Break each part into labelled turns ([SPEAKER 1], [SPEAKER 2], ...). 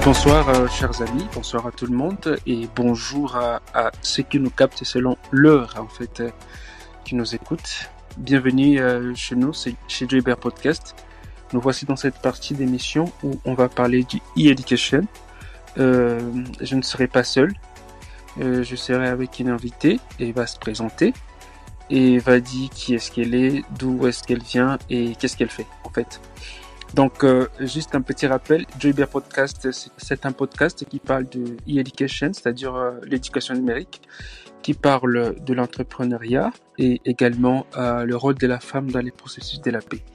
[SPEAKER 1] Bonsoir chers amis, bonsoir à tout le monde et bonjour à ceux qui nous captent selon l'heure qui nous écoutent. Bienvenue chez nous, c'est chez Joybear Podcast. Nous voici dans cette partie d'émission où on va parler du e-education. Je ne serai pas seul, je serai avec une invitée et elle va se présenter et va dire qui est-ce qu'elle est, d'où est-ce qu'elle vient et qu'est-ce qu'elle fait en fait. Donc, juste un petit rappel, Joybear Podcast, c'est un podcast qui parle de e-education, c'est-à-dire l'éducation numérique, qui parle de l'entrepreneuriat et également le rôle de la femme dans les processus de la paix.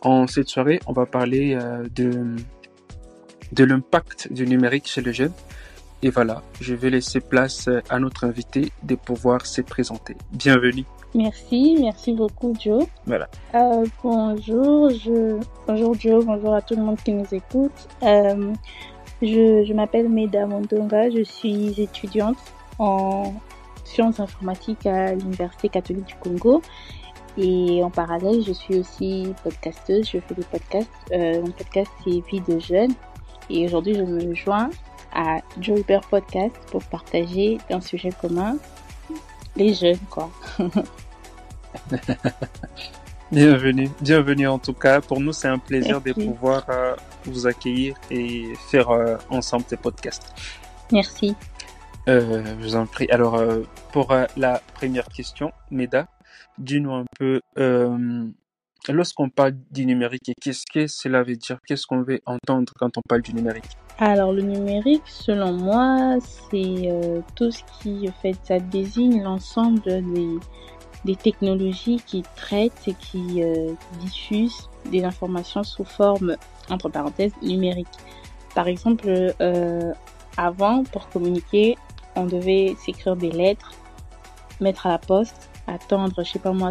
[SPEAKER 1] En cette soirée, on va parler de l'impact du numérique chez les jeunes. Et voilà, je vais laisser place à notre invité de pouvoir se présenter. Bienvenue.
[SPEAKER 2] Merci beaucoup Joe.
[SPEAKER 1] Voilà.
[SPEAKER 2] Bonjour Joe, bonjour à tout le monde qui nous écoute. Je m'appelle Meda Mondonga, je suis étudiante en sciences informatiques à l'Université catholique du Congo. Et en parallèle, je suis aussi podcasteuse, je fais des podcasts. Mon podcast c'est Vie de jeunes. Et aujourd'hui, je me joins à Joybear Podcast pour partager un sujet commun, les jeunes quoi.
[SPEAKER 1] Bienvenue en tout cas. Pour nous, c'est un plaisir de pouvoir vous accueillir et faire ensemble ces podcasts.
[SPEAKER 2] Merci.
[SPEAKER 1] Je vous en prie. Alors, pour la première question, Meda, dis-nous un peu, lorsqu'on parle du numérique, qu'est-ce que cela veut dire? Qu'est-ce qu'on veut entendre quand on parle du numérique?
[SPEAKER 2] Alors, le numérique, selon moi, c'est tout ce qui, en fait, ça désigne l'ensemble des technologies qui traitent et qui diffusent des informations sous forme, entre parenthèses, numérique. Par exemple, avant, pour communiquer, on devait s'écrire des lettres, mettre à la poste, attendre,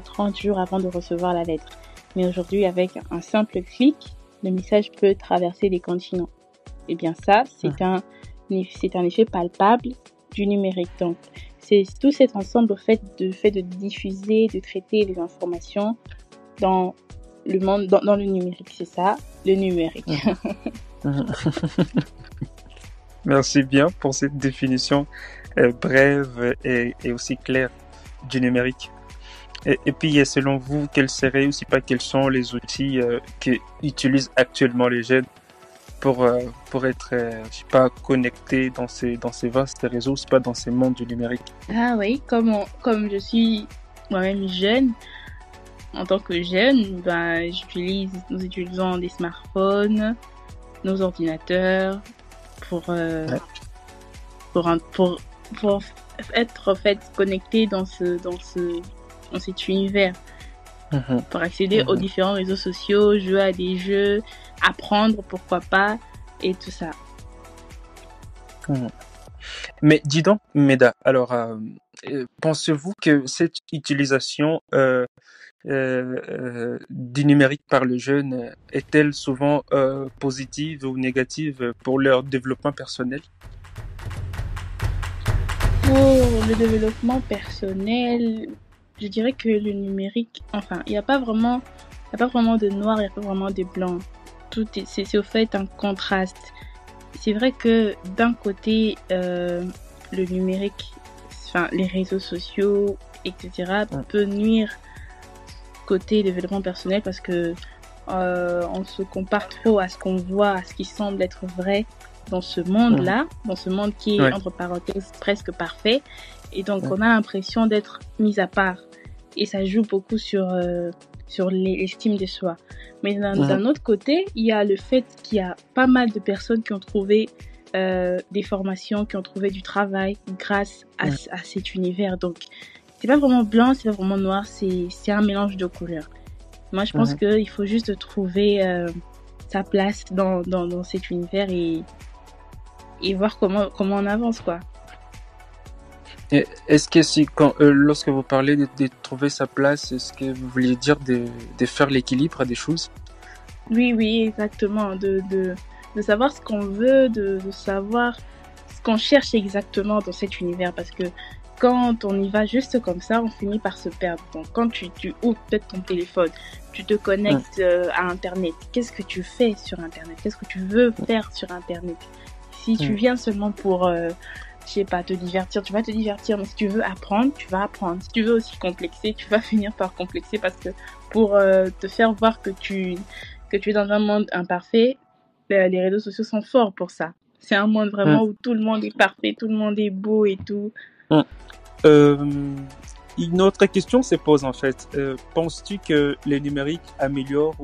[SPEAKER 2] 30 jours avant de recevoir la lettre. Mais aujourd'hui, avec un simple clic, le message peut traverser les continents. Et bien ça, c'est un effet palpable du numérique. Donc, c'est tout cet ensemble au fait de diffuser, de traiter les informations dans le monde, dans le numérique. C'est ça, le numérique.
[SPEAKER 1] Merci bien pour cette définition brève et aussi claire du numérique. Et puis, selon vous, quels sont les outils qu'utilisent actuellement les jeunes pour être, connectés dans ces vastes réseaux, dans ces mondes du numérique?
[SPEAKER 2] Ah oui, comme je suis moi-même jeune, en tant que jeune, nous utilisons des smartphones, nos ordinateurs pour être en fait connecté dans cet univers, pour accéder aux différents réseaux sociaux, jouer à des jeux, apprendre pourquoi pas et tout ça.
[SPEAKER 1] Mais dis donc, Meda, alors pensez-vous que cette utilisation du numérique par les jeunes est-elle souvent positive ou négative pour leur développement personnel?
[SPEAKER 2] Pour le développement personnel, je dirais que le numérique, enfin, il n'y a pas vraiment de noir, il n'y a pas vraiment de blanc. C'est au fait un contraste. C'est vrai que d'un côté, le numérique, enfin, les réseaux sociaux, etc., peut nuire côté développement personnel parce que on se compare trop à ce qu'on voit, à ce qui semble être vrai dans ce monde-là, dans ce monde qui est, entre parenthèses, presque parfait. Et donc, on a l'impression d'être mis à part. Et ça joue beaucoup sur l'estime de soi. Mais d'un autre côté, il y a le fait qu'il y a pas mal de personnes qui ont trouvé des formations, qui ont trouvé du travail grâce à cet univers. Donc, c'est pas vraiment blanc, c'est pas vraiment noir, c'est un mélange de couleurs. Moi, je pense qu'il faut juste trouver sa place dans cet univers et voir comment on avance, quoi.
[SPEAKER 1] Est-ce que lorsque vous parlez de trouver sa place, est-ce que vous voulez dire de faire l'équilibre des choses?
[SPEAKER 2] Oui, exactement. De savoir ce qu'on veut, de savoir ce qu'on cherche exactement dans cet univers. Parce que quand on y va juste comme ça, on finit par se perdre. Donc, quand tu ouvres peut-être ton téléphone, tu te connectes à Internet. Qu'est-ce que tu fais sur Internet? Qu'est-ce que tu veux faire sur Internet? Si tu viens seulement pour, je sais pas, te divertir, tu vas te divertir. Mais si tu veux apprendre, tu vas apprendre. Si tu veux aussi complexer, tu vas finir par complexer parce que pour te faire voir que tu es dans un monde imparfait, les réseaux sociaux sont forts pour ça. C'est un monde vraiment où tout le monde est parfait, tout le monde est beau et tout.
[SPEAKER 1] Une autre question se pose en fait. Penses-tu que le numérique améliore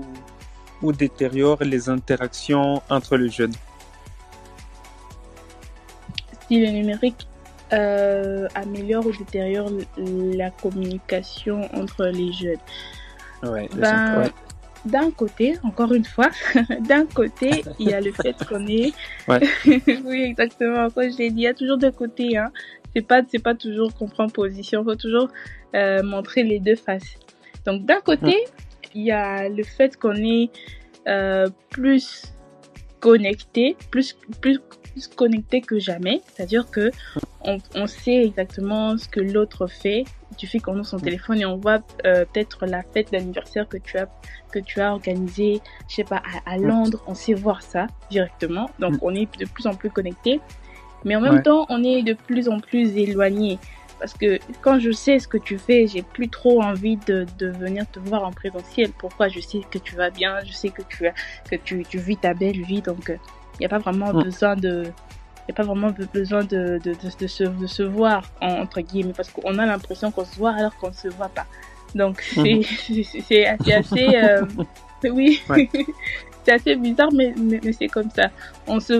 [SPEAKER 1] ou détériore les interactions entre les jeunes?
[SPEAKER 2] Si le numérique améliore ou détériore la communication entre les jeunes.
[SPEAKER 1] Ouais,
[SPEAKER 2] d'un côté, encore une fois, d'un côté, il y a le fait qu'on est...
[SPEAKER 1] Ouais.
[SPEAKER 2] Oui, exactement. Comme je l'ai dit, il y a toujours deux côtés. Hein. C'est pas toujours qu'on prend position. Il faut toujours montrer les deux faces. Donc, d'un côté, il y a le fait qu'on est plus connecté, plus connecté que jamais. C'est-à-dire que on sait exactement ce que l'autre fait. Il suffit qu'on ouvre son téléphone et on voit peut-être la fête d'anniversaire que tu as organisée, je sais pas, à Londres. On sait voir ça directement. Donc, on est de plus en plus connecté. Mais en même temps, on est de plus en plus éloigné. Parce que quand je sais ce que tu fais, j'ai plus trop envie de venir te voir en présentiel. Pourquoi? Je sais que tu vas bien, je sais que tu vis ta belle vie. Donc, il n'y a pas vraiment besoin de se voir, entre guillemets, parce qu'on a l'impression qu'on se voit alors qu'on ne se voit pas. Donc, c'est assez... oui, c'est assez bizarre, mais c'est comme ça. On se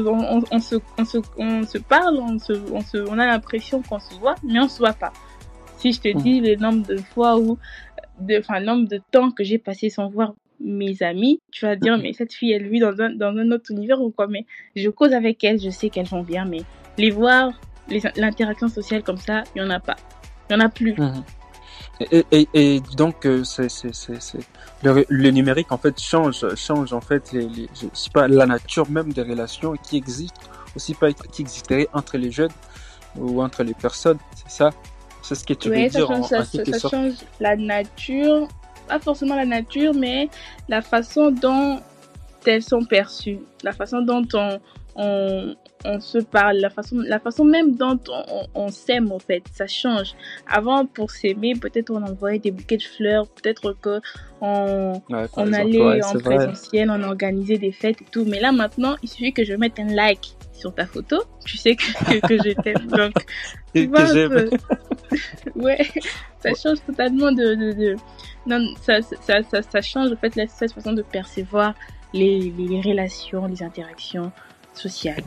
[SPEAKER 2] parle, on a l'impression qu'on se voit, mais on ne se voit pas. Si je te dis le nombre de fois le nombre de temps que j'ai passé sans voir mes amis, tu vas dire, mais cette fille, elle vit dans un autre univers ou quoi, mais je cause avec elle, je sais qu'elles vont bien, mais les voir, l'interaction sociale comme ça, il n'y en a pas. Il n'y en a plus.
[SPEAKER 1] Et donc, le numérique, en fait, change en fait, je sais pas, la nature même des relations qui existent, aussi pas qui existeraient entre les jeunes ou entre les personnes, c'est ça? C'est ce que tu veux dire en quelque sorte.
[SPEAKER 2] Ça change la nature, pas forcément la nature, mais la façon dont elles sont perçues, la façon dont on se parle, la façon même dont on s'aime, en fait, ça change. Avant, pour s'aimer, peut-être on envoyait des bouquets de fleurs, peut-être on allait en présentiel, on organisait des fêtes et tout. Mais là, maintenant, il suffit que je mette un like sur ta photo, tu sais que je t'aime. Donc, tu vois un peu. Ouais, ça change totalement non, ça change, en fait, cette façon de percevoir les relations, les interactions sociales.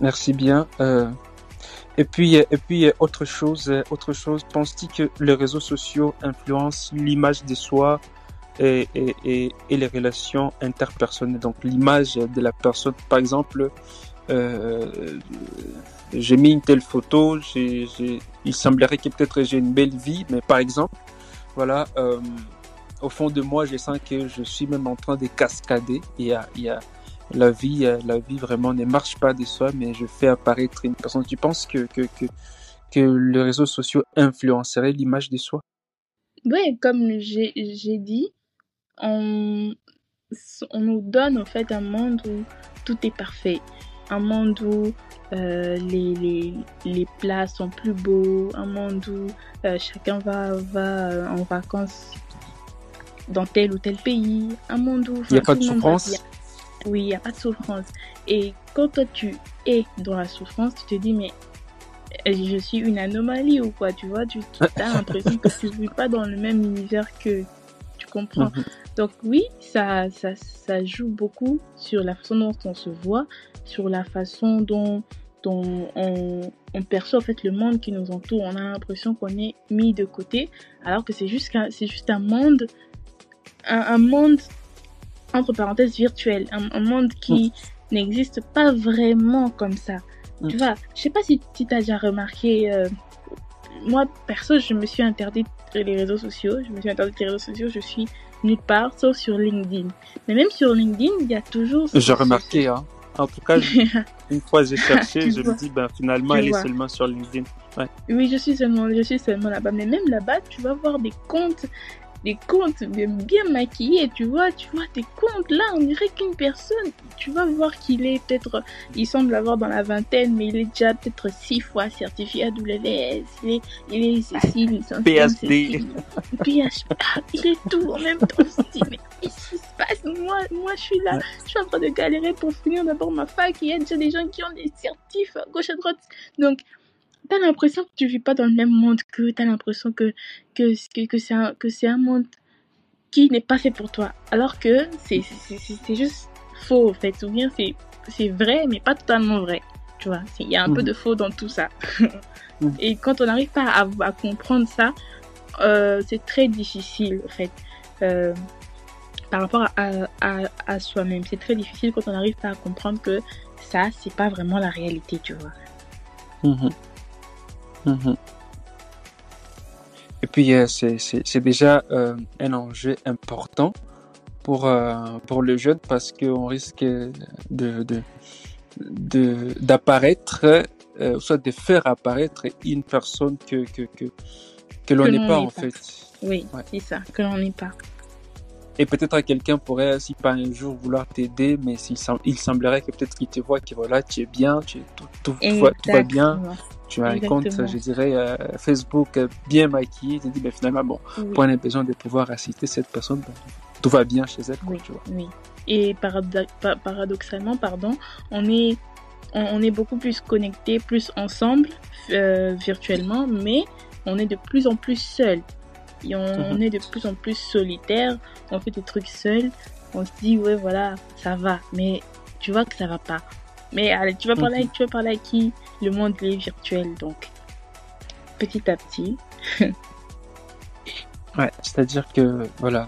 [SPEAKER 1] Merci bien. Et puis autre chose, penses-tu que les réseaux sociaux influencent l'image de soi et les relations interpersonnelles, donc l'image de la personne? Par exemple, j'ai mis une telle photo, il semblerait que peut-être j'ai une belle vie, mais par exemple, voilà, au fond de moi, je sens que je suis même en train de cascader. Il y a la vie vraiment ne marche pas de soi, mais je fais apparaître une personne. Tu penses que les réseaux sociaux influenceraient l'image de soi?
[SPEAKER 2] Oui, comme j'ai dit, on nous donne en fait un monde où tout est parfait, un monde où les plats sont plus beaux, un monde où chacun va en vacances dans tel ou tel pays, un monde où
[SPEAKER 1] il n'y a pas de souffrance.
[SPEAKER 2] Oui, il n'y a pas de souffrance. Et quand toi tu es dans la souffrance, tu te dis mais je suis une anomalie ou quoi, tu vois, tu as l'impression que tu ne vis pas dans le même univers que tu comprends. Donc oui, ça joue beaucoup sur la façon dont on se voit, sur la façon dont on perçoit en fait le monde qui nous entoure. On a l'impression qu'on est mis de côté, alors que c'est juste un monde, un monde entre parenthèses virtuel, un monde qui n'existe pas vraiment comme ça. Tu vois, je sais pas si tu as déjà remarqué, moi perso, je me suis interdite les réseaux sociaux. Je suis nulle part, sauf sur LinkedIn. Mais même sur LinkedIn, il y a toujours...
[SPEAKER 1] J'ai remarqué, hein. En tout cas, une fois j'ai cherché, je me dis, finalement, elle est seulement sur LinkedIn. Ouais.
[SPEAKER 2] Oui, je suis seulement là-bas. Mais même là-bas, tu vas voir des comptes des comptes bien maquillés, tu vois tes comptes là, on dirait qu'une personne, tu vas voir qu'il est peut-être, il semble avoir dans la vingtaine, mais il est déjà peut-être 6 fois certifié AWS, il est Cécile, il s'en
[SPEAKER 3] PSD.
[SPEAKER 2] il est tout en même temps. On se dit, mais qu'est-ce qui se passe? Moi, je suis là, je suis en train de galérer pour finir d'abord ma fac, il y a déjà des gens qui ont des certifs à gauche à droite. Donc, t'as l'impression que tu vis pas dans le même monde qu'eux, t'as l'impression que c'est un monde qui n'est pas fait pour toi. Alors que c'est juste faux, en fait. Ou bien c'est vrai, mais pas totalement vrai. Tu vois, il y a un peu de faux dans tout ça. Et quand on n'arrive pas à comprendre ça, c'est très difficile, en fait. Par rapport à soi-même. C'est très difficile quand on n'arrive pas à comprendre que ça, c'est pas vraiment la réalité, tu vois.
[SPEAKER 1] Et puis c'est déjà un enjeu important pour le jeune parce qu'on risque d'apparaître soit de faire apparaître une personne que l'on n'est pas en fait.
[SPEAKER 2] Oui, c'est ça, que l'on n'est pas.
[SPEAKER 1] Et peut-être quelqu'un pourrait, si pas un jour, vouloir t'aider, mais il semblerait que peut-être qu'il te voit, que voilà, tu es bien, tout va bien. Tu as un compte, je dirais, Facebook bien maquillé. Tu te dis, ben, finalement, bon, pour un besoin de pouvoir assister cette personne, ben, tout va bien chez elle.
[SPEAKER 2] Oui,
[SPEAKER 1] tu vois.
[SPEAKER 2] Oui. Et paradoxalement, on est beaucoup plus connectés, plus ensemble, virtuellement, mais on est de plus en plus seuls. Et on est de plus en plus solitaire, on fait des trucs seuls, on se dit ouais voilà ça va, mais tu vois que ça va pas. Mais allez, tu vas parler à qui? Le monde est virtuel, donc petit à petit.
[SPEAKER 1] Ouais, c'est-à-dire que voilà,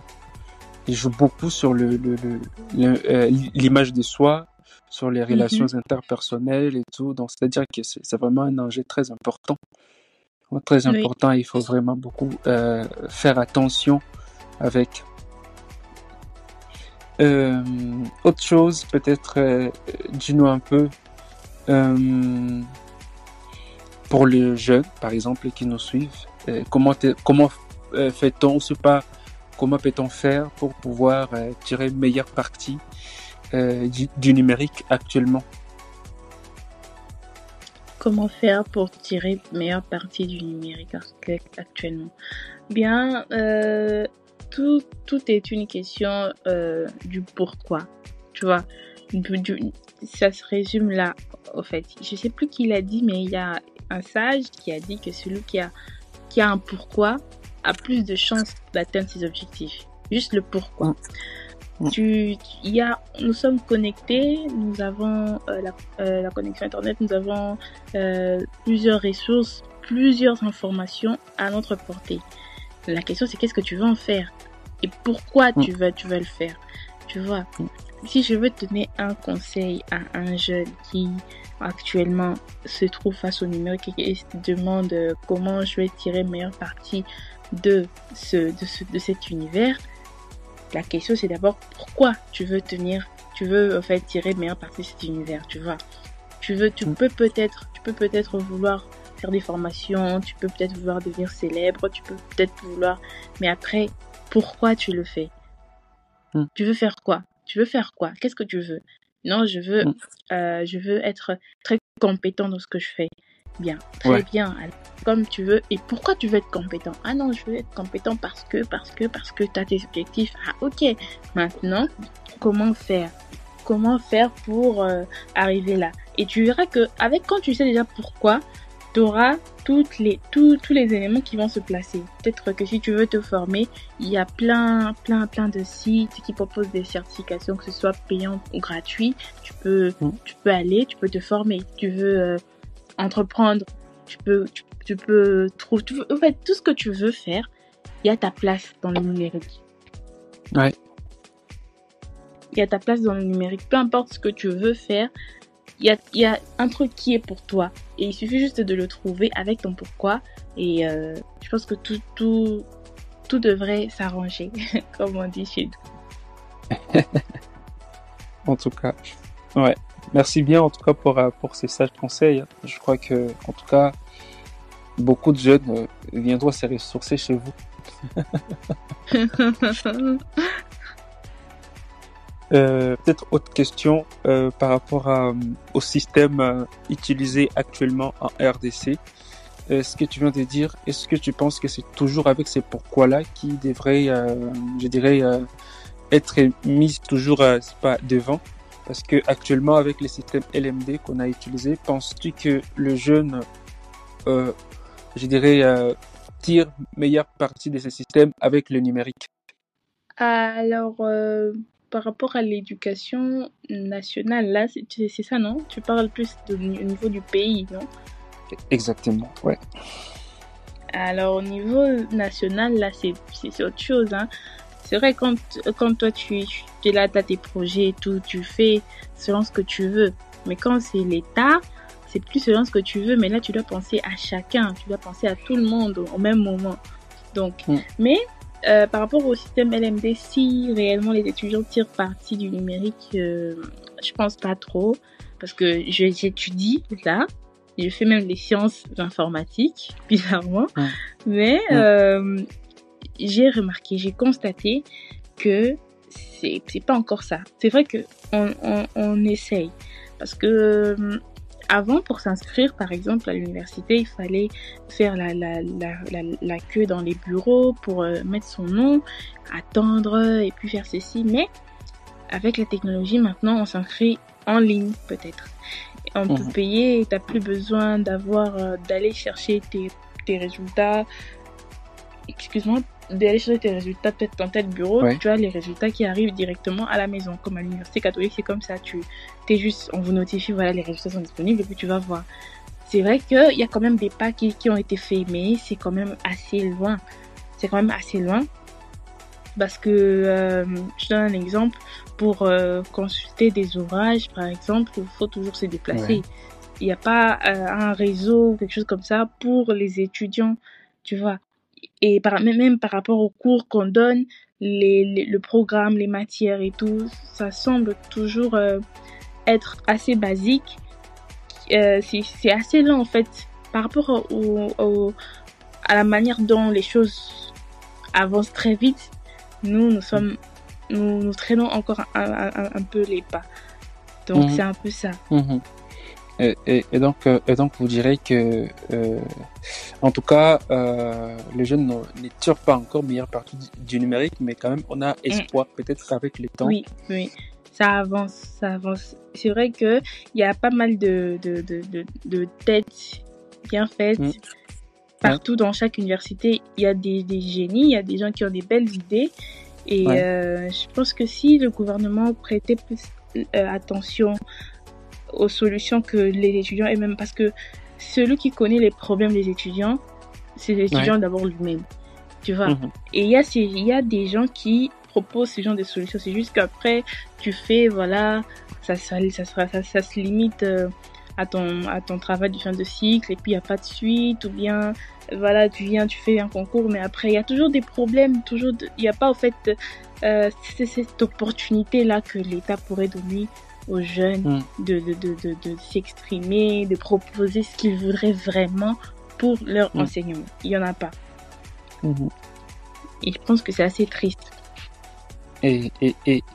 [SPEAKER 1] il joue beaucoup sur l'image de soi, sur les relations interpersonnelles et tout, donc c'est-à-dire que c'est vraiment un enjeu très important. Très important, oui. Il faut vraiment beaucoup faire attention avec. Autre chose, peut-être, dis-nous un peu, pour les jeunes, par exemple, qui nous suivent, comment fait-on, comment peut-on faire pour pouvoir tirer une meilleure partie du numérique actuellement?
[SPEAKER 2] Comment faire pour tirer meilleure partie du numérique actuellement? Bien, tout est une question du pourquoi, tu vois. Ça se résume là, au fait. Je sais plus qui l'a dit, mais il y a un sage qui a dit que celui qui a un pourquoi a plus de chances d'atteindre ses objectifs. Juste le pourquoi. Nous sommes connectés, nous avons la connexion internet, nous avons plusieurs ressources, plusieurs informations à notre portée. La question c'est qu'est-ce que tu veux en faire et pourquoi tu veux le faire. Tu vois, si je veux donner un conseil à un jeune qui actuellement se trouve face au numérique et se demande comment je vais tirer meilleure partie de cet univers, la question c'est d'abord pourquoi tu veux en fait tirer meilleure partie de cet univers, tu vois. Tu peux peut-être vouloir faire des formations, tu peux peut-être vouloir devenir célèbre, tu peux peut-être vouloir, mais après pourquoi tu le fais? Tu veux faire quoi? Qu'est-ce que tu veux? Non, je veux être très compétent dans ce que je fais. Bien, très bien, comme tu veux. Et pourquoi tu veux être compétent? Ah non, je veux être compétent parce que tu as tes objectifs. Ah ok, maintenant, comment faire pour arriver là? Et tu verras que quand tu sais déjà pourquoi, tu auras tous les éléments qui vont se placer. Peut-être que si tu veux te former, il y a plein de sites qui proposent des certifications, que ce soit payant ou gratuit. Tu peux aller, tu peux te former. Si tu veux entreprendre, tu peux en fait tout ce que tu veux faire, il y a ta place dans le numérique.
[SPEAKER 1] Ouais.
[SPEAKER 2] Il y a ta place dans le numérique, peu importe ce que tu veux faire, il y a un truc qui est pour toi et il suffit juste de le trouver avec ton pourquoi et je pense que tout devrait s'arranger comme on dit chez nous.
[SPEAKER 1] En tout cas, ouais. Merci bien en tout cas pour ces sages conseils. Je crois que en tout cas beaucoup de jeunes viendront se ressourcer chez vous. Peut-être autre question par rapport au système utilisé actuellement en RDC. Ce que tu viens de dire, est-ce que tu penses que c'est toujours avec ces pourquoi-là qui devrait, je dirais, être mis toujours c'est pas devant? Parce que actuellement, avec les systèmes LMD qu'on a utilisés, penses-tu que le jeune, je dirais, tire meilleure partie de ces systèmes avec le numérique?
[SPEAKER 2] Alors, par rapport à l'éducation nationale, là, c'est ça, non? Tu parles plus au niveau du pays, non?
[SPEAKER 1] Exactement, ouais.
[SPEAKER 2] Alors, au niveau national, là, c'est autre chose, hein. C'est vrai, quand toi, tu es là, tu as tes projets et tout, tu fais selon ce que tu veux. Mais quand c'est l'État, c'est plus selon ce que tu veux, mais là, tu dois penser à chacun, tu dois penser à tout le monde au même moment. Donc, mais par rapport au système LMD, si réellement les étudiants tirent parti du numérique, je pense pas trop, parce que j'étudie là, je fais même les sciences informatiques, bizarrement, mais j'ai remarqué, j'ai constaté que c'est pas encore ça. C'est vrai que on essaye, parce que avant, pour s'inscrire, par exemple, à l'université, il fallait faire la queue dans les bureaux pour mettre son nom, attendre et puis faire ceci. Mais avec la technologie, maintenant, on s'inscrit en ligne, peut-être. On peut payer, t'as plus besoin d'aller chercher tes résultats. Excuse-moi, d'aller chercher tes résultats peut-être dans tel bureau. Ouais. Tu as les résultats qui arrivent directement à la maison. Comme à l'université catholique, c'est comme ça. T'es juste, on vous notifie, voilà, les résultats sont disponibles et puis tu vas voir. C'est vrai qu'il y a quand même des pas qui ont été faits, mais c'est quand même assez loin. C'est quand même assez loin. Parce que, je donne un exemple, pour consulter des ouvrages, par exemple, il faut toujours se déplacer. Ouais. Il n'y a pas un réseau ou quelque chose comme ça pour les étudiants, tu vois. Et même par rapport aux cours qu'on donne, le programme, les matières et tout, ça semble toujours être assez basique. C'est assez lent en fait, par rapport à la manière dont les choses avancent très vite. Nous traînons encore un peu les pas. Donc c'est un peu ça.
[SPEAKER 1] Et donc vous direz que en tout cas les jeunes ne tirent pas encore meilleure partie du numérique, mais quand même on a espoir peut-être avec le temps.
[SPEAKER 2] Oui, ça avance. C'est vrai que il y a pas mal de têtes bien faites. Partout dans chaque université, il y a des génies, il y a des gens qui ont des belles idées. Et je pense que si le gouvernement prêtait plus attention aux solutions que les étudiants eux-mêmes, parce que celui qui connaît les problèmes des étudiants, c'est l'étudiant d'abord lui-même, tu vois. Et il y a des gens qui proposent ce genre de solutions. C'est juste qu'après tu fais, voilà, ça se limite à ton travail de fin de cycle, et puis il y a pas de suite, ou bien voilà, tu fais un concours, mais après il y a toujours des problèmes, il y a pas en fait cette opportunité là que l'État pourrait donner aux jeunes de s'exprimer, de proposer ce qu'ils voudraient vraiment pour leur enseignement. Il y en a pas. Et je pense que c'est assez triste.
[SPEAKER 1] Et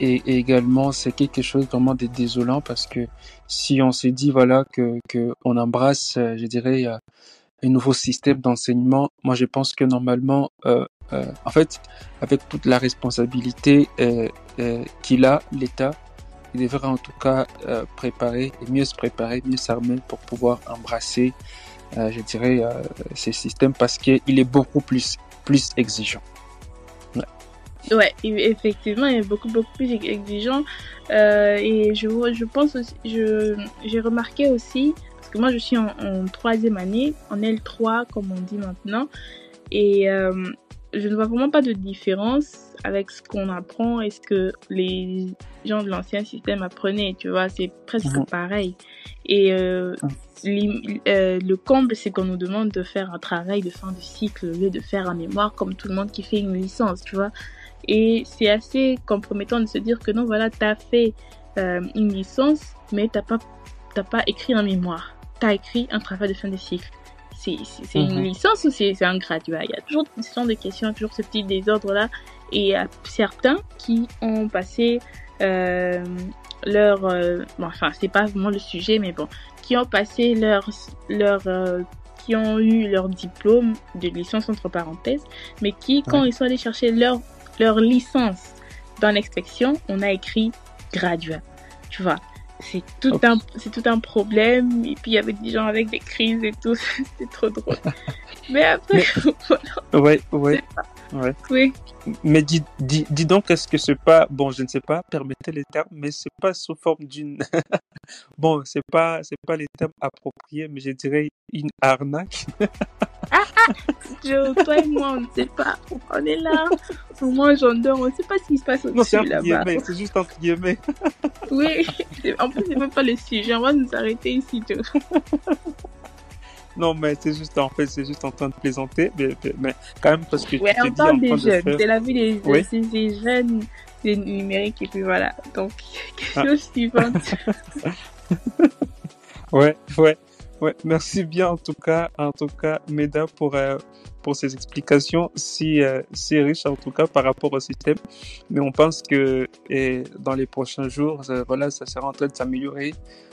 [SPEAKER 1] également, c'est quelque chose vraiment de désolant, parce que si on s'est dit voilà que on embrasse, je dirais, un nouveau système d'enseignement, moi je pense que normalement, en fait, avec toute la responsabilité qu'il a, l'État, il devrait en tout cas mieux se préparer, mieux s'armer pour pouvoir embrasser, je dirais, ces systèmes, parce qu'il est beaucoup plus exigeant.
[SPEAKER 2] Ouais, effectivement, il est beaucoup plus exigeant. Et je pense aussi, j'ai remarqué aussi, parce que moi je suis en 3e année, en L3 comme on dit maintenant, et je ne vois vraiment pas de différence avec ce qu'on apprend et ce que les gens de l'ancien système apprenaient, tu vois, c'est presque pareil. Et le comble, c'est qu'on nous demande de faire un travail de fin de cycle au lieu de faire un mémoire comme tout le monde qui fait une licence, tu vois. Et c'est assez compromettant de se dire que non, voilà, t'as fait une licence, mais t'as pas écrit un mémoire. T'as écrit un travail de fin de cycle. c'est une licence ou c'est un graduat? Il y a toujours ce genre de questions, toujours ce petit désordre-là. Et il y a certains qui ont passé enfin, c'est pas vraiment le sujet, mais bon, qui ont passé qui ont eu leur diplôme de licence entre parenthèses, mais qui, quand ils sont allés chercher leur licence dans l'inspection, on a écrit graduat. Tu vois, c'est tout un problème. Et puis il y avait des gens avec des crises et tout, c'était trop drôle. Mais après,
[SPEAKER 1] voilà. Ouais.
[SPEAKER 2] Oui.
[SPEAKER 1] Mais dis donc, est-ce que c'est pas, bon, je ne sais pas, permettez les termes, mais c'est pas sous forme d'une, bon, c'est pas les termes appropriés, mais je dirais une arnaque.
[SPEAKER 2] Joe, toi et moi, on ne sait pas. On est là. Moi, j'en dors. On ne sait pas ce qui se passe au-dessus là-bas.
[SPEAKER 1] C'est juste entre guillemets.
[SPEAKER 2] Oui. En plus, c'est même pas le sujet. On va nous arrêter ici, Joe.
[SPEAKER 1] Non, mais c'est juste en train de plaisanter, mais quand même parce que
[SPEAKER 2] ouais,
[SPEAKER 1] tu t'es
[SPEAKER 2] on parle des jeunes.
[SPEAKER 1] De faire...
[SPEAKER 2] C'est la vie des jeunes, des numériques et puis voilà. Donc, question suivante.
[SPEAKER 1] Ouais. Merci bien en tout cas, Meda, pour ces explications si riches en tout cas par rapport au système. Mais on pense que dans les prochains jours, voilà, ça sera en train de s'améliorer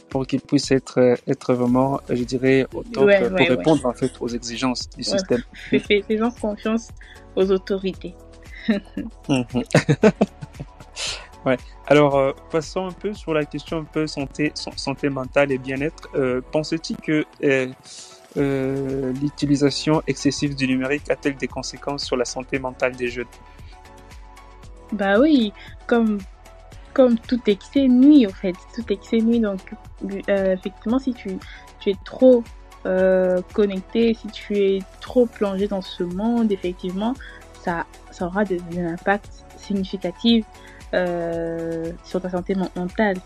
[SPEAKER 1] pour qu'il puisse être vraiment, je dirais, au top pour répondre en fait aux exigences du système.
[SPEAKER 2] Faisons confiance aux autorités.
[SPEAKER 1] Ouais. Alors, passons un peu sur la question un peu santé mentale et bien-être. Penses-tu que l'utilisation excessive du numérique a-t-elle des conséquences sur la santé mentale des jeunes?
[SPEAKER 2] Bah oui, comme tout excès nuit, en fait. Tout excès nuit, donc effectivement, si tu es trop connecté, si tu es trop plongé dans ce monde, effectivement, ça aura un impact significatif sur ta santé mentale,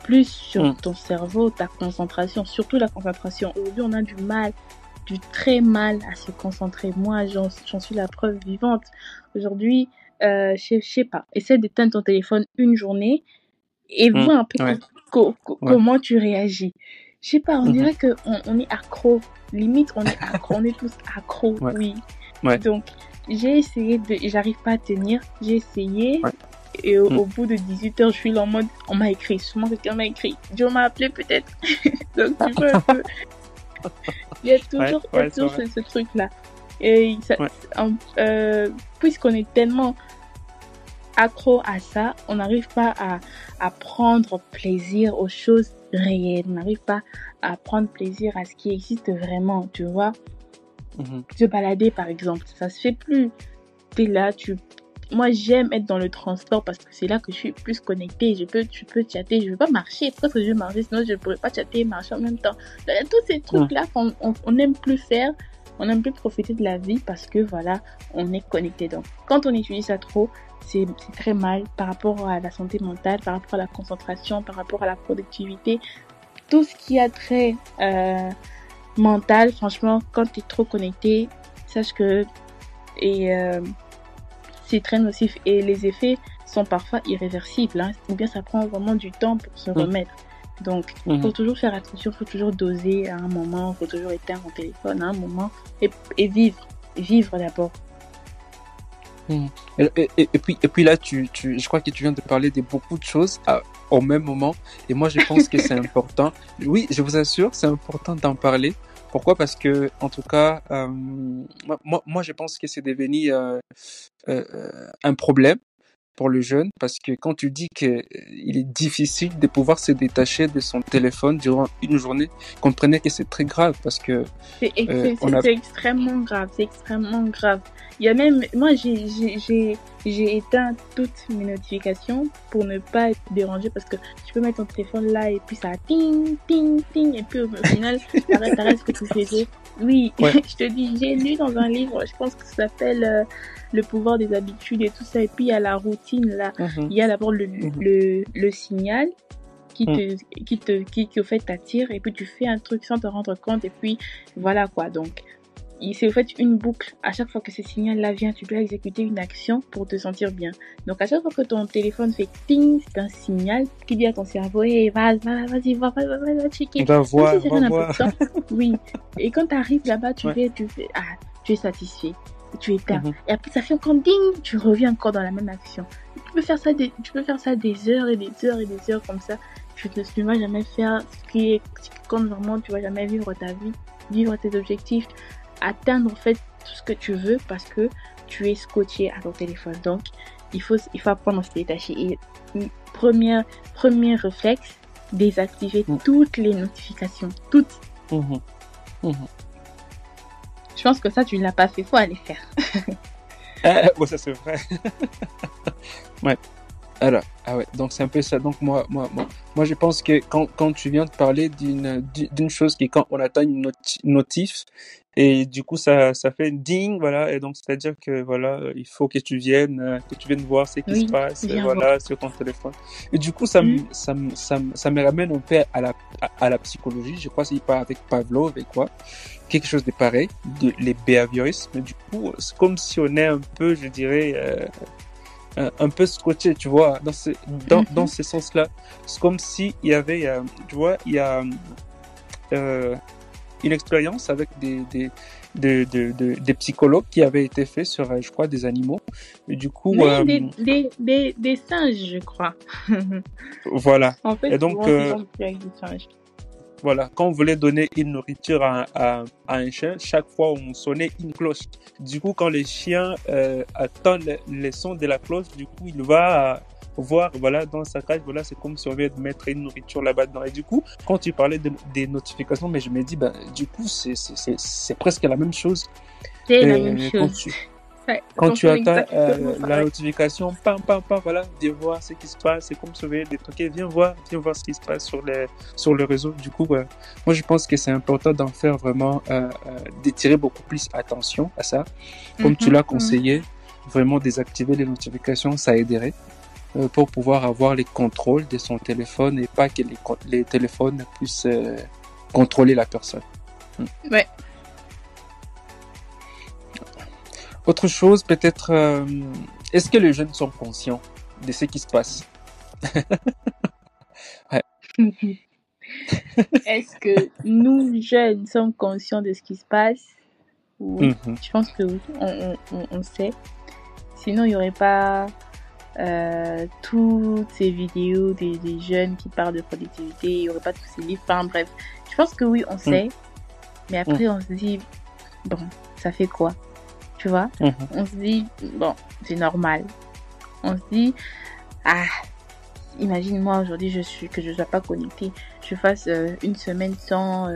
[SPEAKER 2] plus sur ton cerveau, ta concentration, surtout la concentration. Aujourd'hui, on a du très mal à se concentrer. Moi, j'en suis la preuve vivante. Aujourd'hui, je sais pas, essaie d'éteindre ton téléphone une journée et vois un peu comment tu réagis. Je sais pas, on dirait que on est accro. Limite, on est tous accros, oui. Ouais. Donc, j'ai essayé j'arrive pas à tenir. J'ai essayé. Ouais. Et au bout de 18h, je suis là en mode, on m'a écrit, souvent quelqu'un m'a écrit, Dieu m'a appelé peut-être. Donc tu vois un peu, il y a toujours ce truc-là. Et puisqu'on est tellement accro à ça, on n'arrive pas à prendre plaisir aux choses réelles, on n'arrive pas à prendre plaisir à ce qui existe vraiment, tu vois. Se balader par exemple, ça se fait plus. T'es là, moi, j'aime être dans le transport parce que c'est là que je suis plus connectée. Je peux chatter. Je ne veux pas marcher. Pourquoi est-ce que je vais marcher? Sinon, je ne pourrais pas chatter et marcher en même temps. Il y a tous ces trucs-là qu'on n'aime plus faire. On n'aime plus profiter de la vie parce que, voilà, on est connecté. Donc, quand on utilise ça trop, c'est très mal par rapport à la santé mentale, par rapport à la concentration, par rapport à la productivité. Tout ce qui a trait mental, franchement, quand tu es trop connecté, sache que... c'est très nocif et les effets sont parfois irréversibles, hein, ou bien ça prend vraiment du temps pour se remettre. Donc, faut toujours faire attention, faut toujours doser à un moment, faut toujours éteindre son téléphone à un moment et vivre d'abord.
[SPEAKER 1] Et puis là, je crois que tu viens de parler de beaucoup de choses au même moment, et moi je pense que c'est important. Oui, je vous assure, c'est important d'en parler. Pourquoi? Parce que, en tout cas, moi, je pense que c'est devenu un problème pour le jeune, parce que quand tu dis qu'il est difficile de pouvoir se détacher de son téléphone durant une journée, comprenez que c'est très grave, parce que
[SPEAKER 2] c'est extrêmement grave, c'est extrêmement grave. Il y a même, moi, j'ai éteint toutes mes notifications pour ne pas être dérangée, parce que tu peux mettre ton téléphone là et puis ça ting, ting, ting, et puis au final, t'arrêtes ce que tu faisais. Oui, je te dis, j'ai lu dans un livre, je pense que ça s'appelle Le pouvoir des habitudes et tout ça, et puis il y a la routine là. Il y a d'abord le signal qui au fait t'attire, et puis tu fais un truc sans te rendre compte, et puis voilà quoi. Donc c'est au fait une boucle. À chaque fois que ce signal-là vient, tu dois exécuter une action pour te sentir bien. Donc, à chaque fois que ton téléphone fait ting, c'est un signal qui dit à ton cerveau, hey, vas-y, va checker.
[SPEAKER 1] Va voir,
[SPEAKER 2] si c'est
[SPEAKER 1] va
[SPEAKER 2] rien
[SPEAKER 1] voir.
[SPEAKER 2] d'important. Oui. Et quand tu arrives là-bas, tu
[SPEAKER 1] Ouais.
[SPEAKER 2] fais, tu es satisfait. Tu éteins.
[SPEAKER 1] Mhm.
[SPEAKER 2] Et après, ça fait encore ding, tu reviens encore dans la même action. Tu peux faire ça des heures et des heures et des heures comme ça. Tu ne vas jamais faire ce qui compte vraiment, tu vas jamais vivre ta vie, vivre tes objectifs, atteindre en fait tout ce que tu veux parce que tu es scotché à ton téléphone. Donc, il faut apprendre à se détacher. Et premier réflexe, désactiver toutes les notifications. Toutes.
[SPEAKER 1] Mhm. Mhm.
[SPEAKER 2] Je pense que ça, tu ne l'as pas fait. Faut aller faire.
[SPEAKER 1] Ouais, ça c'est vrai. Ouais. Alors, ah ouais, donc c'est un peu ça. Donc moi, je pense que quand tu viens de parler d'une chose qui est quand on atteint une notif, et du coup ça fait ding, voilà, et donc c'est-à-dire que voilà, il faut que tu viennes voir ce qui se passe, voilà, sur ton téléphone. Et du coup ça me ramène un peu à la psychologie. Je crois que c'est pas avec Pavlov et quoi, quelque chose de pareil, les behavioristes. Du coup, c'est comme si on est un peu, je dirais, un peu scotché, tu vois, dans ce sens-là. C'est comme si il y avait, tu vois, il y a une expérience avec des psychologues qui avait été fait sur, je crois, des animaux. Et du coup,
[SPEAKER 2] des singes, je crois.
[SPEAKER 1] Voilà.
[SPEAKER 2] En fait,
[SPEAKER 1] et donc,
[SPEAKER 2] avec des singes.
[SPEAKER 1] Voilà, quand on voulait donner une nourriture à un chien, chaque fois on sonnait une cloche. Du coup, quand le chien attend le son de la cloche, du coup, il va voir, voilà, dans sa cage, voilà, c'est comme si on vient de mettre une nourriture là-bas dedans. Et du coup, quand tu parlais des notifications, mais je me dis, du coup, c'est presque la même chose.
[SPEAKER 2] C'est la même chose.
[SPEAKER 1] Quand tu attends la notification, pam, voilà, viens voir ce qui se passe, c'est comme sauver des trucs, viens voir ce qui se passe sur le réseau. Du coup, moi je pense que c'est important d'en faire vraiment, d'étirer beaucoup plus attention à ça. Comme tu l'as conseillé, vraiment désactiver les notifications, ça aiderait pour pouvoir avoir les contrôles de son téléphone et pas que les téléphones puissent contrôler la personne.
[SPEAKER 2] Ouais.
[SPEAKER 1] Autre chose, peut-être, est-ce que les jeunes sont conscients de ce qui se passe? Ouais.
[SPEAKER 2] Est-ce que nous, jeunes, sommes conscients de ce qui se passe? Oui, je pense que oui, on sait. Sinon, il n'y aurait pas toutes ces vidéos des jeunes qui parlent de productivité, il n'y aurait pas tous ces livres, enfin bref. Je pense que oui, on sait, mais après on se dit, bon, ça fait quoi? Tu vois, on se dit, bon, c'est normal. On se dit, imagine moi aujourd'hui que je sois pas connectée, je fasse une semaine sans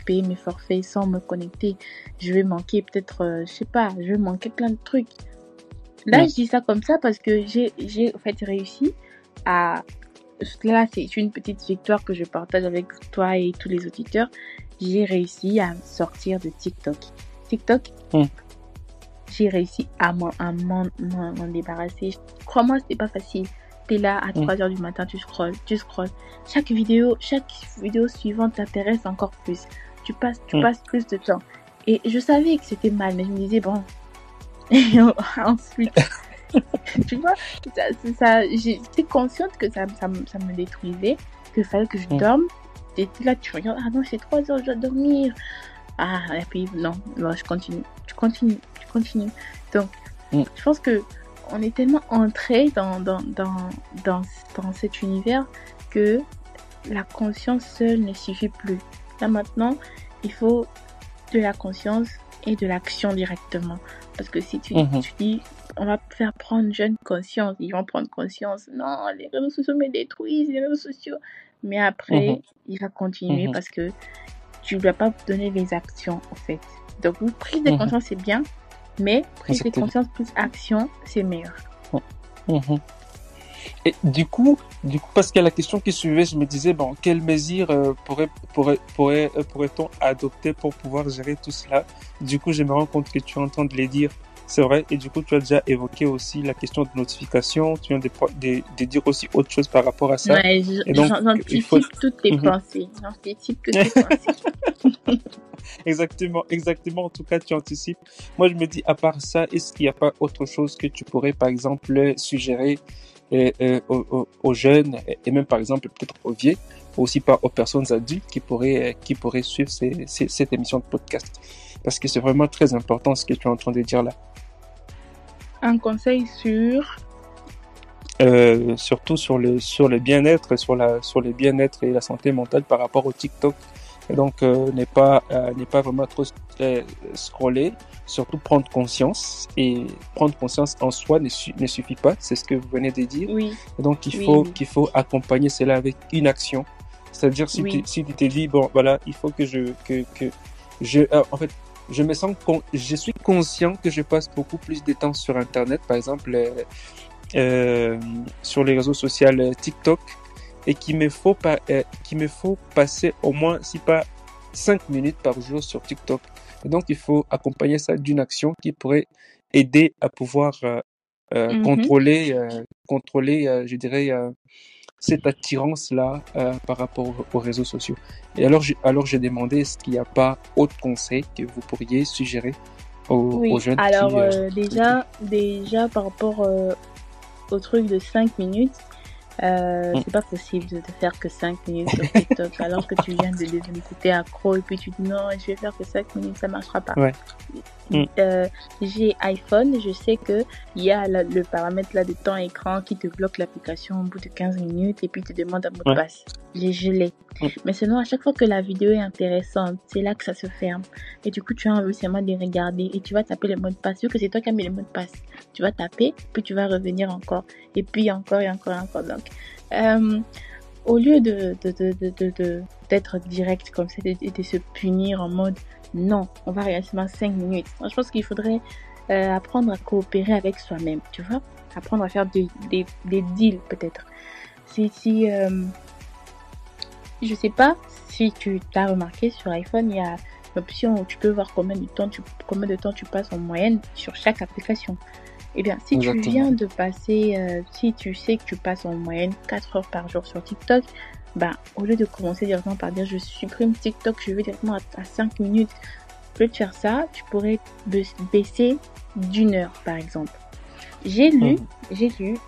[SPEAKER 2] payer mes forfaits, sans me connecter, je vais manquer peut-être, je sais pas, je vais manquer plein de trucs. Là, je dis ça comme ça parce que j'ai en fait réussi à, là c'est une petite victoire que je partage avec toi et tous les auditeurs, j'ai réussi à sortir de TikTok. J'ai réussi à m'en débarrasser. Crois-moi, c'était pas facile. T'es là à 3h du matin, tu scrolles. Chaque vidéo suivante t'intéresse encore plus. Tu passes plus de temps. Et je savais que c'était mal, mais je me disais, bon. Et ensuite, tu vois, j'étais consciente que ça me détruisait, qu'il fallait que je dorme. Et là, tu regardes, non, c'est 3h, je dois dormir. Et puis, non, je continue. Tu continues. Donc, je pense que on est tellement entré dans cet univers que la conscience seule ne suffit plus. Là, maintenant, il faut de la conscience et de l'action directement. Parce que si tu dis, on va faire prendre jeunes conscience, ils vont prendre conscience. Non, les réseaux sociaux me détruisent, les réseaux sociaux. Mais après, il va continuer parce que tu ne dois pas donner les actions, en fait. Donc, prise de conscience, c'est bien, mais prise de conscience plus action, c'est meilleur.
[SPEAKER 1] Et du coup, parce que la question qui suivait, je me disais, bon, quelles mesures pourrait-on adopter pour pouvoir gérer tout cela? Du coup, je me rends compte que tu es en train de les dire C'est vrai. Et du coup, tu as déjà évoqué aussi la question de notification. Tu viens de dire aussi autre chose par rapport à ça.
[SPEAKER 2] Ouais,
[SPEAKER 1] Et donc, il faut...
[SPEAKER 2] j'anticipe toutes tes
[SPEAKER 1] Mhm.
[SPEAKER 2] pensées. J'anticipe toutes tes pensées.
[SPEAKER 1] Exactement, exactement. En tout cas, tu anticipes. Moi, je me dis, à part ça, est-ce qu'il n'y a pas autre chose que tu pourrais, par exemple, suggérer aux jeunes et même, par exemple, peut-être aux vieux, aussi pas aux personnes adultes qui pourraient suivre cette émission de podcast? Parce que c'est vraiment très important ce que tu es en train de dire là.
[SPEAKER 2] Un conseil sur...
[SPEAKER 1] Surtout sur le bien-être, sur le bien-être et la santé mentale par rapport au TikTok. Et donc, n'est pas vraiment trop scroller, surtout prendre conscience. Et prendre conscience en soi ne suffit pas, c'est ce que vous venez de dire.
[SPEAKER 2] Oui.
[SPEAKER 1] Et donc,
[SPEAKER 2] Oui.
[SPEAKER 1] qu'il faut accompagner cela avec une action. C'est-à-dire, si tu te dis, bon, voilà, il faut que en fait, je suis conscient que je passe beaucoup plus de temps sur Internet, par exemple, sur les réseaux sociaux TikTok, et qu'il me faut passer au moins, si pas 5 minutes par jour sur TikTok. Et donc, il faut accompagner ça d'une action qui pourrait aider à pouvoir contrôler, je dirais, cette attirance-là par rapport aux réseaux sociaux. Et alors, j'ai demandé, est-ce qu'il n'y a pas autre conseil que vous pourriez suggérer aux jeunes
[SPEAKER 2] alors
[SPEAKER 1] qui...
[SPEAKER 2] déjà par rapport au truc de 5 minutes, c'est pas possible de faire que 5 minutes sur TikTok alors que tu viens de l'écouter accro et puis tu dis non, je vais faire que 5 minutes, ça marchera pas.
[SPEAKER 1] Ouais.
[SPEAKER 2] J'ai iPhone, je sais que il y a le paramètre là de temps écran qui te bloque l'application au bout de 15 minutes et puis te demande un mot de passe. Je l'ai. Mais sinon, à chaque fois que la vidéo est intéressante, c'est là que ça se ferme. Et du coup, tu as envie seulement de les regarder et tu vas taper le mot de passe. Vu que c'est toi qui as mis le mot de passe, tu vas taper, puis tu vas revenir encore. Et puis encore et encore et encore. Donc, au lieu d'être direct comme ça et de se punir en mode non, on va regarder seulement 5 minutes. Moi, je pense qu'il faudrait apprendre à coopérer avec soi-même, tu vois, apprendre à faire des deals peut-être. Je sais pas si tu t'as remarqué sur iPhone, il y a l'option où tu peux voir combien de temps tu passes en moyenne sur chaque application. Eh bien, si tu viens de passer, si tu sais que tu passes en moyenne 4 heures par jour sur TikTok, au lieu de commencer directement par dire je supprime TikTok, je vais directement à 5 minutes, au lieu de faire ça, tu pourrais baisser d'1 heure par exemple. J'ai lu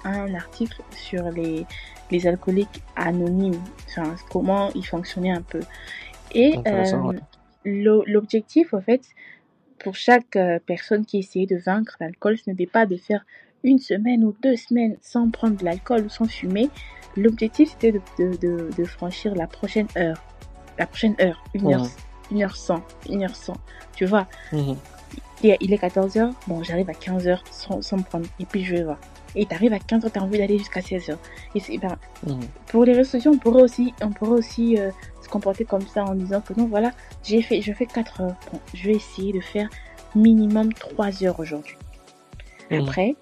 [SPEAKER 2] un article sur les alcooliques anonymes, enfin, comment ils fonctionnaient un peu. Et l'objectif, en fait, pour chaque personne qui essayait de vaincre l'alcool, ce n'était pas de faire 1 semaine ou 2 semaines sans prendre de l'alcool ou sans fumer. L'objectif, c'était de franchir la prochaine heure. 1h100, tu vois. Il est 14h, bon, j'arrive à 15h sans me prendre, et puis je vais voir. Et t'arrives à 15h, t'as envie d'aller jusqu'à 16h. Et pour les réseaux sociaux, on pourrait aussi se comporter comme ça en disant que non, voilà, je fais 4 heures. Bon, je vais essayer de faire minimum 3 heures aujourd'hui. Après,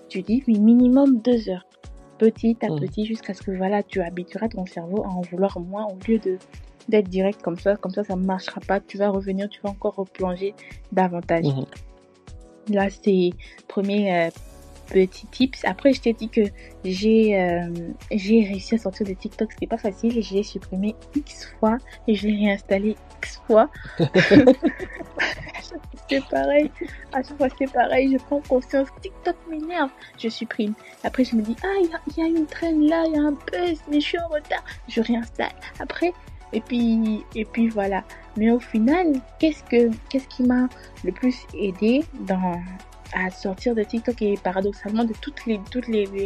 [SPEAKER 2] tu dis oui, minimum 2 heures. Petit à petit, jusqu'à ce que voilà, tu habitueras ton cerveau à en vouloir moins au lieu d'être direct comme ça ne marchera pas, tu vas revenir, tu vas encore replonger davantage. Là, c'est premier petit tips. Après, je t'ai dit que j'ai réussi à sortir de TikTok, c'était pas facile, je l'ai supprimé X fois et je l'ai réinstallé X fois. C'est pareil, à chaque fois c'est pareil, je prends conscience, TikTok m'énerve, je supprime. Après je me dis, il y a une traîne là, il y a un buzz, mais je suis en retard, je réinstalle. Après, et puis voilà. Mais au final, qu'est-ce qui m'a le plus aidé à sortir de TikTok et paradoxalement de toutes les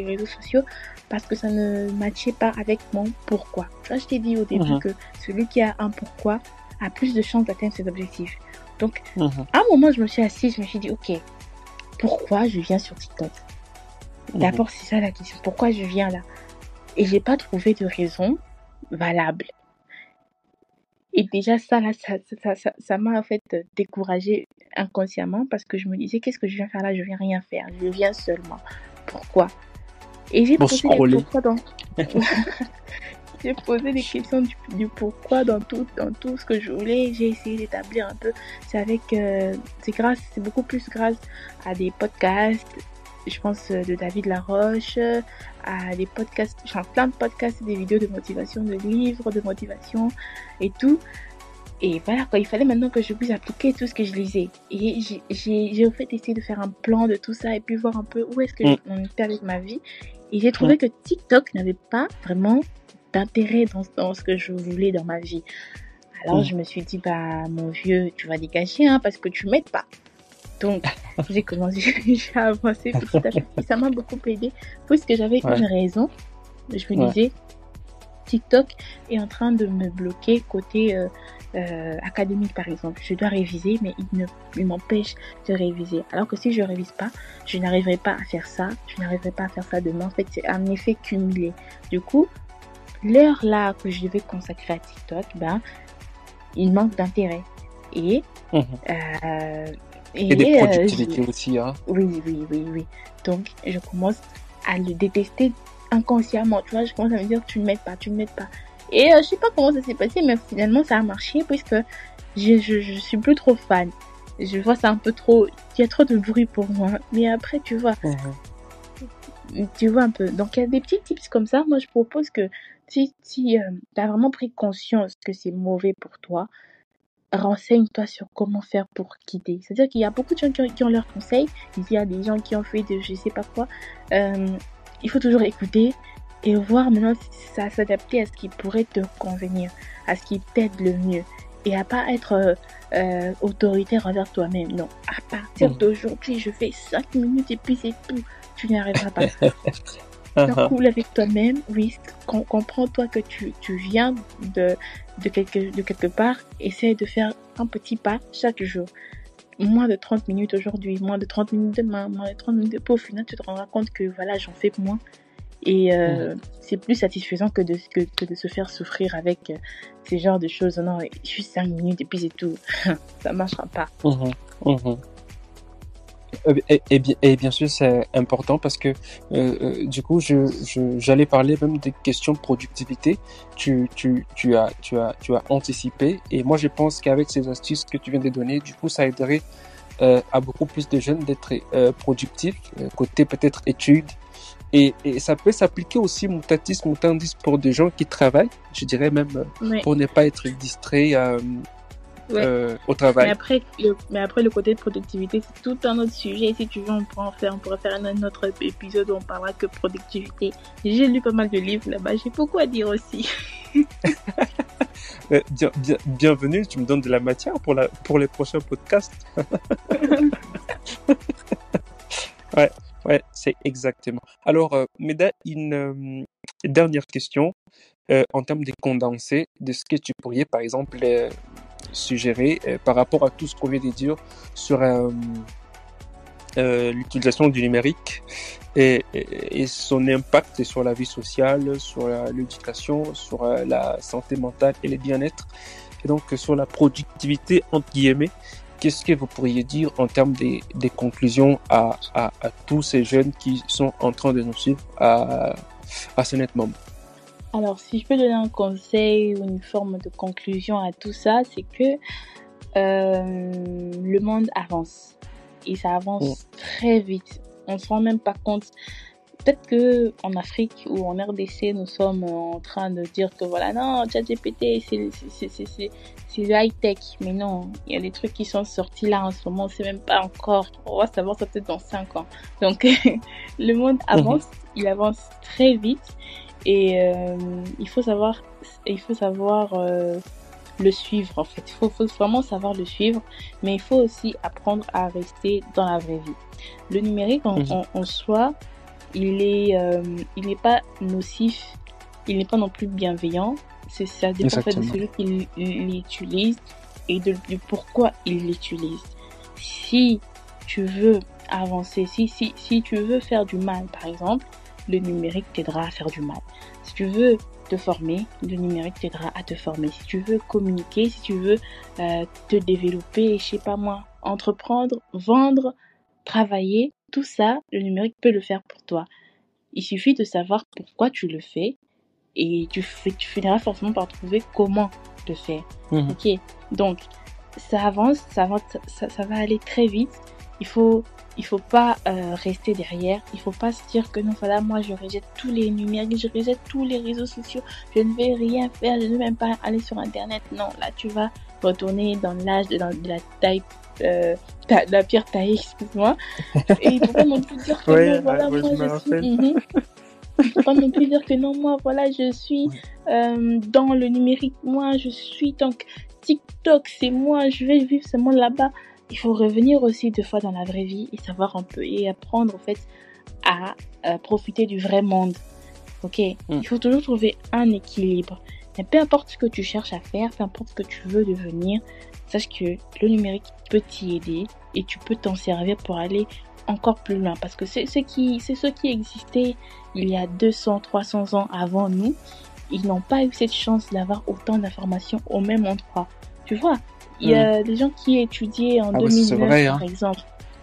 [SPEAKER 2] réseaux sociaux, parce que ça ne matchait pas avec mon pourquoi. Ça, je t'ai dit au début que celui qui a un pourquoi a plus de chances d'atteindre ses objectifs. Donc, à un moment, je me suis assise, je me suis dit, ok, pourquoi je viens sur TikTok? D'abord, c'est ça la question. Pourquoi je viens là? Et j'ai pas trouvé de raison valable. Et déjà, ça m'a en fait découragée inconsciemment parce que je me disais, qu'est-ce que je viens faire là? Je viens rien faire. Je viens seulement. Pourquoi? Et j'ai posé des pourquoi donc. J'ai posé des questions du pourquoi dans tout ce que je voulais. J'ai essayé d'établir un peu. C'est beaucoup plus grâce à des podcasts. Je pense de David Laroche, à des podcasts, genre plein de podcasts, des vidéos de motivation, de livres de motivation et tout. Et voilà, quoi, il fallait maintenant que je puisse appliquer tout ce que je lisais. Et j'ai en fait essayé de faire un plan de tout ça et puis voir un peu où est-ce que j'en étais avec ma vie. Et j'ai trouvé que TikTok n'avait pas vraiment d'intérêt dans ce que je voulais dans ma vie. Alors je me suis dit, bah mon vieux, tu vas dégager, hein, parce que tu m'aides pas. Donc j'ai commencé, j'ai avancé petit à petit. Ça m'a beaucoup aidé puisque j'avais une raison. Je me disais, TikTok est en train de me bloquer côté académique par exemple. Je dois réviser, mais il m'empêche de réviser. Alors que si je révise pas, je n'arriverai pas à faire ça. Je n'arriverai pas à faire ça demain. En fait, c'est un effet cumulé. Du coup, l'heure là que je devais consacrer à TikTok, ben, il manque d'intérêt. Et
[SPEAKER 1] des productivités aussi, hein.
[SPEAKER 2] Oui. Donc, je commence à le détester inconsciemment. Tu vois, je commence à me dire, tu ne m'aides pas. Et je sais pas comment ça s'est passé, mais finalement, ça a marché puisque je suis plus trop fan. Je vois ça un peu trop, il y a trop de bruit pour moi. Mais après, tu vois, tu vois un peu. Donc, il y a des petits tips comme ça. Moi, je propose que si tu as vraiment pris conscience que c'est mauvais pour toi, renseigne-toi sur comment faire pour quitter. C'est-à-dire qu'il y a beaucoup de gens qui ont leurs conseils. Il y a des gens qui ont fait de je sais pas quoi. Il faut toujours écouter et voir maintenant si ça s'adapter à ce qui pourrait te convenir, à ce qui t'aide le mieux. Et à pas être autoritaire envers toi-même. Non, à partir d'aujourd'hui, je fais 5 minutes et puis c'est tout. Tu n'y arriveras pas. Sois cool avec toi-même, oui, comprends-toi que tu viens de quelque part, essaie de faire un petit pas chaque jour. Moins de 30 minutes aujourd'hui, moins de 30 minutes demain, moins de 30 minutes, au final tu te rendras compte que voilà, j'en fais moins. Et c'est plus satisfaisant que de se faire souffrir avec ces genres de choses. Non, juste 5 minutes et puis c'est tout. Ça marchera pas.
[SPEAKER 1] Et bien sûr, c'est important parce que du coup, j'allais parler même des questions de productivité. Tu as anticipé. Et moi, je pense qu'avec ces astuces que tu viens de donner, du coup, ça aiderait à beaucoup plus de jeunes d'être productifs, côté peut-être études. Et ça peut s'appliquer aussi mutatis mutandis pour des gens qui travaillent, je dirais même pour ne pas être distrait au travail.
[SPEAKER 2] Mais après, le côté de productivité, c'est tout un autre sujet. Si tu veux, on pourrait faire un autre épisode où on parlera que productivité. J'ai lu pas mal de livres là-bas, j'ai beaucoup à dire aussi.
[SPEAKER 1] Bienvenue, tu me donnes de la matière pour les prochains podcasts. Ouais, c'est exactement. Alors, Meda, une dernière question en termes de condensé de ce que tu pourrais, par exemple, suggérer par rapport à tout ce qu'on vient de dire sur l'utilisation du numérique et son impact sur la vie sociale, sur l'éducation, sur la santé mentale et le bien-être, et donc sur la productivité, entre guillemets. Qu'est-ce que vous pourriez dire en termes des conclusions à tous ces jeunes qui sont en train de nous suivre à ce net moment?
[SPEAKER 2] Alors, si je peux donner un conseil ou une forme de conclusion à tout ça, c'est que le monde avance. Et ça avance très vite. On ne se rend même pas compte. Peut-être que en Afrique ou en RDC, nous sommes en train de dire que voilà, non, ChatGPT, c'est le high-tech. Mais non, il y a des trucs qui sont sortis là en ce moment, on ne sait même pas encore. On va savoir ça peut-être dans 5 ans. Donc, le monde avance, il avance très vite. Et il faut savoir le suivre en fait. Il faut vraiment savoir le suivre, mais il faut aussi apprendre à rester dans la vraie vie. Le numérique en soi, il n'est pas nocif, il n'est pas non plus bienveillant. Ça dépend en fait de celui qui l'utilise et du pourquoi il l'utilise. Si tu veux avancer, si tu veux faire du mal par exemple, le numérique t'aidera à faire du mal. Si tu veux te former, le numérique t'aidera à te former. Si tu veux communiquer, si tu veux te développer, je sais pas moi, entreprendre, vendre, travailler, tout ça, le numérique peut le faire pour toi. Il suffit de savoir pourquoi tu le fais et tu finiras forcément par trouver comment le faire. Ok, donc ça avance, ça va aller très vite. Il faut pas rester derrière. Il faut pas se dire que non, voilà, moi je rejette tous les numériques, je rejette tous les réseaux sociaux, je ne vais rien faire, je ne vais même pas aller sur internet. Non, là tu vas retourner dans l'âge de la taille, de la pierre taillée, excuse-moi. Et il faut pas non plus dire que non, voilà, moi je suis. Il faut pas non plus dire que non, moi voilà, je suis dans le numérique, moi je suis donc TikTok, c'est moi, je vais vivre ce monde là-bas. Il faut revenir aussi deux fois dans la vraie vie et savoir un peu et apprendre en fait à profiter du vrai monde. Ok, il faut toujours trouver un équilibre. Mais peu importe ce que tu cherches à faire, peu importe ce que tu veux devenir, sache que le numérique peut t'y aider et tu peux t'en servir pour aller encore plus loin. Parce que c'est ce qui existait il y a 200, 300 ans avant nous. Ils n'ont pas eu cette chance d'avoir autant d'informations au même endroit. Tu vois, il y a des gens qui étudiaient en 2009, par exemple.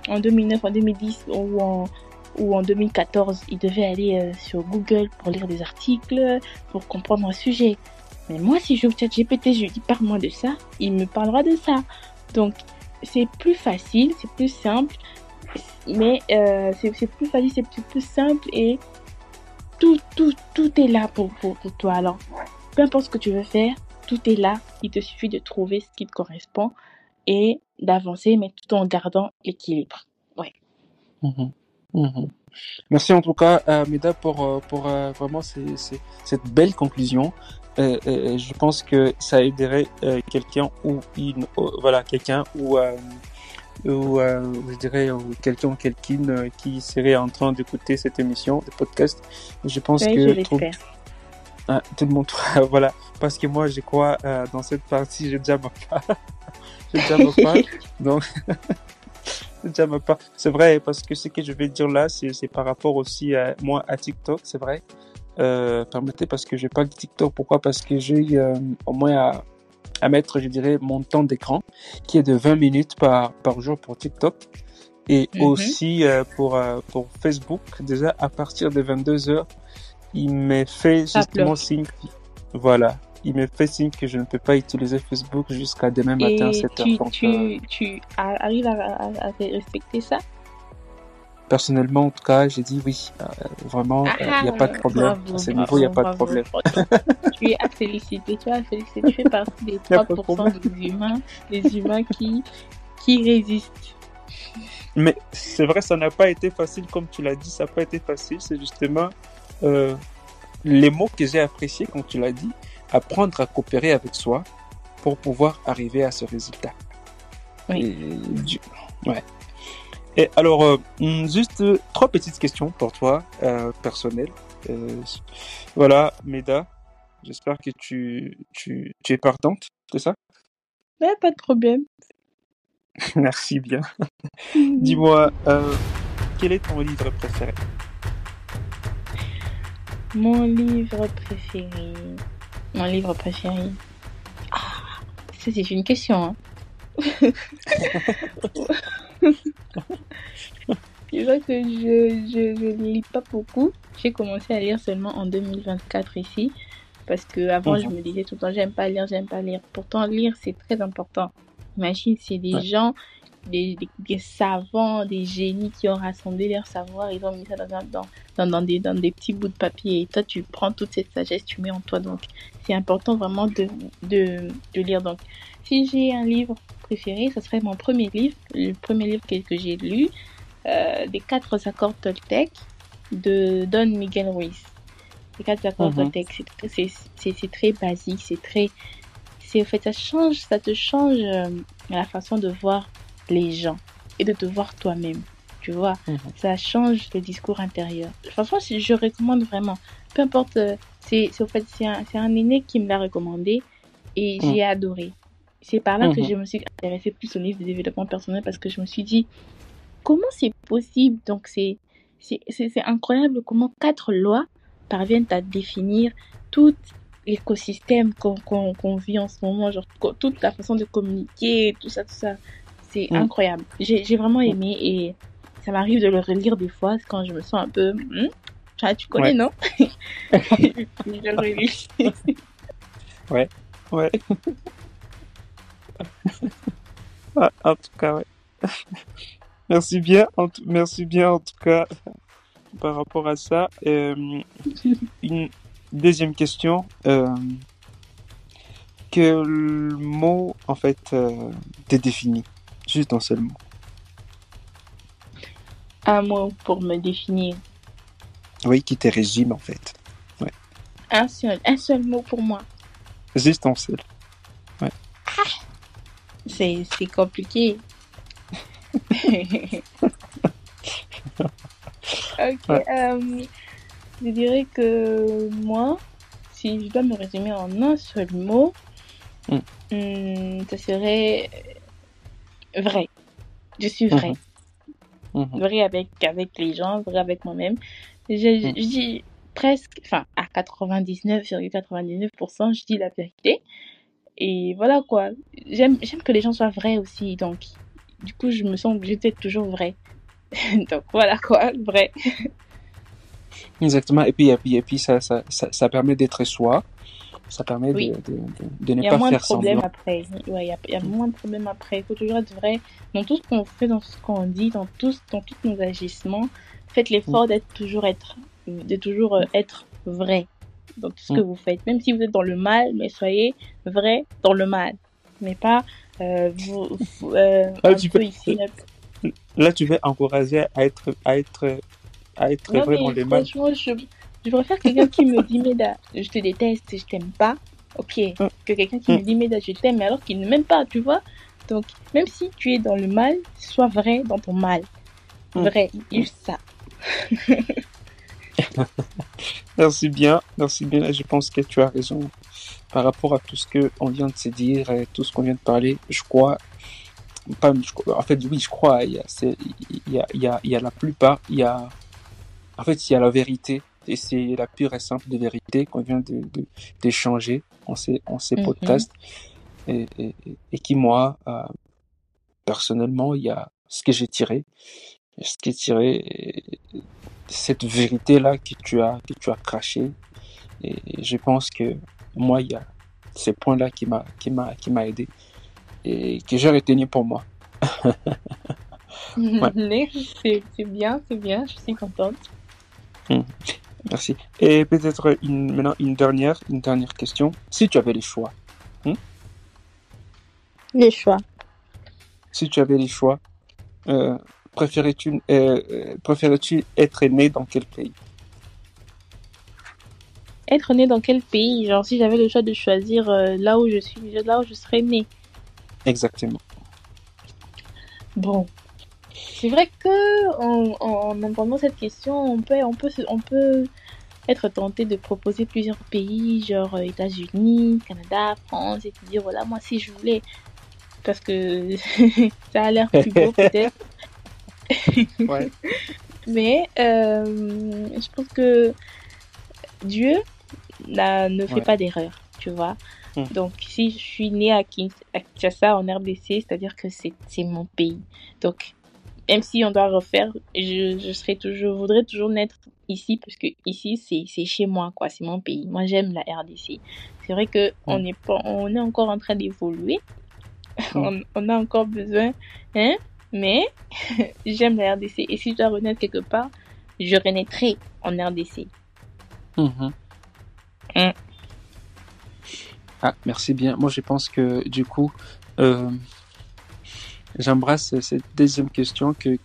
[SPEAKER 2] En 2009, en 2010 ou en 2014, ils devaient aller sur Google pour lire des articles, pour comprendre un sujet. Mais moi, si je ChatGPT, je lui dis parle-moi de ça, il me parlera de ça. Donc, c'est plus facile, c'est plus simple, mais c'est plus facile, c'est plus simple et tout est là pour toi. Alors, peu importe ce que tu veux faire, tout est là. Il te suffit de trouver ce qui te correspond et d'avancer, mais tout en gardant l'équilibre. Ouais.
[SPEAKER 1] Merci en tout cas, Meda, pour vraiment cette belle conclusion. Je pense que ça aiderait quelqu'un ou je dirais quelqu'un ou quelqu'une qui serait en train d'écouter cette émission de podcast. Je pense que tout le monde voilà, parce que moi je crois dans cette partie j'ai déjà ma part donc c'est vrai, parce que ce que je vais dire là c'est par rapport aussi à TikTok, c'est vrai. Permettez, parce que je parle de TikTok, pourquoi? Parce que j'ai au moins à mettre, je dirais, mon temps d'écran qui est de 20 minutes par jour pour TikTok et aussi pour Facebook. Déjà à partir de 22h, il me fait justement signe. Voilà, il me fait signe que je ne peux pas utiliser Facebook jusqu'à demain matin à 7h.
[SPEAKER 2] Tu arrives à respecter ça?
[SPEAKER 1] Personnellement, en tout cas, j'ai dit oui. Vraiment, il n'y a pas de problème. À ce niveau, il n'y a pas de problème.
[SPEAKER 2] Tu es à féliciter. Tu fais partie des 3% des humains qui résistent.
[SPEAKER 1] Mais c'est vrai, ça n'a pas été facile, comme tu l'as dit, ça n'a pas été facile. C'est justement les mots que j'ai appréciés, quand tu l'as dit, apprendre à coopérer avec soi pour pouvoir arriver à ce résultat.
[SPEAKER 2] Oui.
[SPEAKER 1] Ouais. Et alors, juste 3 petites questions pour toi, personnelles. Voilà, Meda, j'espère que tu es partante, c'est ça?
[SPEAKER 2] Ouais, pas de problème.
[SPEAKER 1] Merci bien. Dis-moi, quel est ton livre préféré?
[SPEAKER 2] Mon livre préféré. Ah, ça c'est une question, hein. Je vois que je ne lis pas beaucoup. J'ai commencé à lire seulement en 2024 ici. Parce que avant je me disais tout le temps, j'aime pas lire. Pourtant, lire, c'est très important. Imagine, c'est des gens, des savants, des génies qui ont rassemblé leur savoir. Ils ont mis ça dans des petits bouts de papier. Et toi, tu prends toute cette sagesse, tu mets en toi. Donc, c'est important vraiment de lire. Donc, si j'ai un livre préféré, ce serait mon premier livre. Le premier livre que j'ai lu, des 4 accords Toltec de Don Miguel Ruiz. Les 4 accords Toltec, c'est très basique, en fait, ça te change la façon de voir les gens et de te voir toi-même, tu vois. Ça change le discours intérieur. Franchement, je recommande vraiment. Peu importe, c'est un aîné qui me l'a recommandé et j'ai adoré. C'est par là que je me suis intéressée plus au livre de développement personnel, parce que je me suis dit, comment c'est possible? Donc, c'est incroyable comment 4 lois parviennent à définir tout l'écosystème qu'on vit en ce moment, genre toute la façon de communiquer, tout ça. C'est incroyable. J'ai vraiment aimé et ça m'arrive de le relire des fois quand je me sens un peu Ah, tu connais,
[SPEAKER 1] Ouais,
[SPEAKER 2] non? Je réussis.
[SPEAKER 1] ouais, ouais. Ah, en tout cas, ouais. Merci bien en tout cas par rapport à ça. Une deuxième question. Quel mot en fait te définit? Juste un seul mot.
[SPEAKER 2] Un mot pour me définir.
[SPEAKER 1] Oui, qui te résume en fait. Ouais.
[SPEAKER 2] Un seul mot pour moi.
[SPEAKER 1] Juste un seul. Ouais.
[SPEAKER 2] C'est compliqué. Ok,
[SPEAKER 1] Ouais.
[SPEAKER 2] je dirais que moi, si je dois me résumer en un seul mot,
[SPEAKER 1] Mm,
[SPEAKER 2] ça serait vrai. Je suis vrai.
[SPEAKER 1] mhm, mhm,
[SPEAKER 2] Vrai avec les gens, vrai avec moi-même.
[SPEAKER 1] mm.
[SPEAKER 2] Je dis presque, enfin, à 99,99%, je dis la vérité. Et voilà quoi. J'aime que les gens soient vrais aussi. Donc, du coup, je me sens obligée d'être toujours vrai. Donc, voilà quoi, vrai.
[SPEAKER 1] Exactement. Et puis ça permet d'être soi. Ça permet
[SPEAKER 2] Oui.
[SPEAKER 1] de ne
[SPEAKER 2] Il y a
[SPEAKER 1] pas
[SPEAKER 2] moins de
[SPEAKER 1] faire
[SPEAKER 2] problèmes
[SPEAKER 1] semblant.
[SPEAKER 2] après. Ouais, il y a
[SPEAKER 1] Mm,
[SPEAKER 2] moins de problèmes après. Il faut toujours être vrai dans tout ce qu'on fait, dans ce qu'on dit, dans tous nos agissements. Faites
[SPEAKER 1] mm,
[SPEAKER 2] l'effort de toujours être vrai dans tout ce que
[SPEAKER 1] mm.
[SPEAKER 2] vous faites. Même si vous êtes dans le mal, mais soyez vrai dans le mal. Mais pas
[SPEAKER 1] Là,
[SPEAKER 2] un
[SPEAKER 1] tu
[SPEAKER 2] peu
[SPEAKER 1] peux,
[SPEAKER 2] ici.
[SPEAKER 1] là, tu veux encourager à être
[SPEAKER 2] Non,
[SPEAKER 1] vrai dans
[SPEAKER 2] mais
[SPEAKER 1] les mails.
[SPEAKER 2] franchement, je préfère quelqu'un qui me dit, Meda, je te déteste, je t'aime pas. Ok.
[SPEAKER 1] Mm,
[SPEAKER 2] Que quelqu'un qui
[SPEAKER 1] mm,
[SPEAKER 2] me dit, Meda, je t'aime, mais alors qu'il ne m'aime pas, tu vois. Donc, même si tu es dans le mal, sois vrai dans ton mal.
[SPEAKER 1] mm,
[SPEAKER 2] Vrai,
[SPEAKER 1] mm.
[SPEAKER 2] juste ça.
[SPEAKER 1] Merci bien, merci bien. Je pense que tu as raison par rapport à tout ce que on vient de se dire et tout ce qu'on vient de parler. Je crois, pas, en fait, oui, je crois. Il y a la plupart. En fait, il y a la vérité et c'est la pure et simple de vérité qu'on vient d'échanger en ces
[SPEAKER 2] Mhm.
[SPEAKER 1] podcasts et qui moi, personnellement, il y a ce que j'ai tiré, cette vérité là que tu as craché. Et je pense que moi, il y a ces points-là qui m'a aidé et que j'ai retenu pour moi. Ouais.
[SPEAKER 2] Mais c'est bien, je suis contente.
[SPEAKER 1] Mm. Merci. Et peut-être maintenant une dernière question. Si tu avais les choix, hmm,
[SPEAKER 2] Les choix.
[SPEAKER 1] si tu avais les choix, euh, préférais-tu être né dans quel pays?
[SPEAKER 2] Être né dans quel pays? Genre, si j'avais le choix de choisir là où je suis, là où je serais née.
[SPEAKER 1] Exactement.
[SPEAKER 2] Bon, c'est vrai que en abordant cette question, on peut être tenté de proposer plusieurs pays, genre États-Unis, Canada, France, et te dire voilà, moi si je voulais, parce que ça a l'air plus beau peut-être,
[SPEAKER 1] Ouais.
[SPEAKER 2] mais je pense que Dieu ne fait
[SPEAKER 1] Ouais.
[SPEAKER 2] pas d'erreur, tu vois.
[SPEAKER 1] Mm,
[SPEAKER 2] Donc si je suis née à Kinshasa en RDC, c'est-à-dire que c'est mon pays. Donc même si on doit refaire, je voudrais toujours naître ici parce que ici c'est chez moi quoi, c'est mon pays. Moi j'aime la RDC. C'est vrai que
[SPEAKER 1] mm,
[SPEAKER 2] on est encore en train d'évoluer,
[SPEAKER 1] mm,
[SPEAKER 2] on a encore besoin, hein, mais j'aime la RDC et si je dois renaître quelque part, je renaîtrai en RDC.
[SPEAKER 1] mhm.
[SPEAKER 2] Hein.
[SPEAKER 1] Ah, merci bien. Moi, je pense que du coup, euh, j'embrasse cette deuxième question que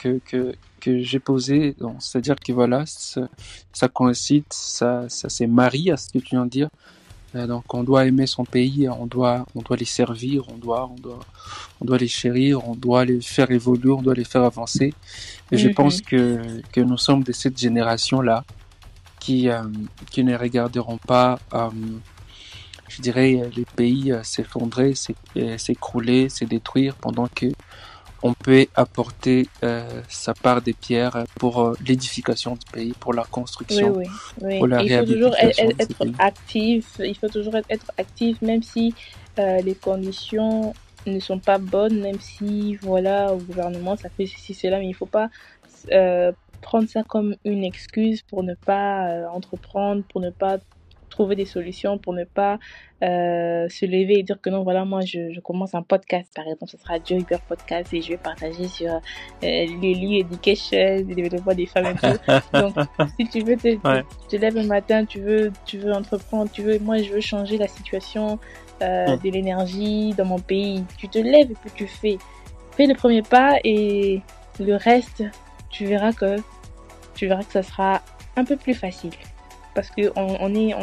[SPEAKER 1] j'ai posée. Donc, c'est-à-dire que voilà, ça coïncide, ça se marie à ce que tu viens de dire. Donc, on doit aimer son pays, on doit les servir, on doit les chérir, on doit les faire évoluer, on doit les faire avancer. Et je pense
[SPEAKER 2] Mhm.
[SPEAKER 1] que nous sommes de cette génération-là qui, euh, qui ne regarderont pas, je dirais, les pays s'effondrer, s'écrouler, se détruire pendant que on peut apporter sa part des pierres pour l'édification du pays, pour la
[SPEAKER 2] Oui,
[SPEAKER 1] construction,
[SPEAKER 2] oui,
[SPEAKER 1] pour
[SPEAKER 2] oui.
[SPEAKER 1] la
[SPEAKER 2] Et il faut toujours
[SPEAKER 1] réhabilitation de ce
[SPEAKER 2] être
[SPEAKER 1] pays.
[SPEAKER 2] actif. Il faut toujours être actif, même si les conditions ne sont pas bonnes, même si, voilà, au gouvernement, ça fait ceci, cela, mais il faut pas prendre ça comme une excuse pour ne pas entreprendre, pour ne pas trouver des solutions, pour ne pas se lever et dire que non, voilà, moi, je commence un podcast, par exemple, ce sera Joe Hubert Podcast et je vais partager sur l'Eli Education, le développement des femmes et tout. Donc, si tu veux te lèves le matin, tu veux entreprendre, moi, je veux changer la situation de l'énergie dans mon pays, tu te lèves et puis tu fais le premier pas et le reste, tu verras que ça sera un peu plus facile. Parce que on est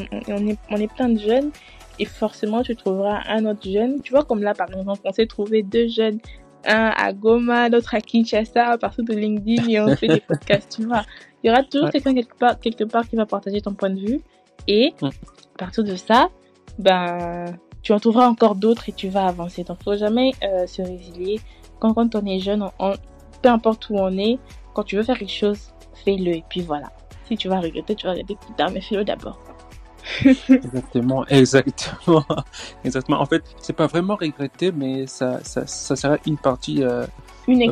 [SPEAKER 2] plein de jeunes et forcément tu trouveras un autre jeune. Tu vois, comme là, par exemple, on s'est trouvé 2 jeunes, un à Goma, l'autre à Kinshasa, partout de LinkedIn, et on fait des podcasts, tu vois. Il y aura toujours quelqu'un quelque part qui va partager ton point de vue, et à partir de ça, tu en trouveras encore d'autres et tu vas avancer. Donc, faut jamais se résilier. Quand on est jeune, peu importe où on est, quand tu veux faire quelque chose, fais-le, et puis voilà. Si tu vas regretter plus tard, mais fais-le d'abord.
[SPEAKER 1] Exactement. En fait, c'est pas vraiment regretter, mais ça sera une partie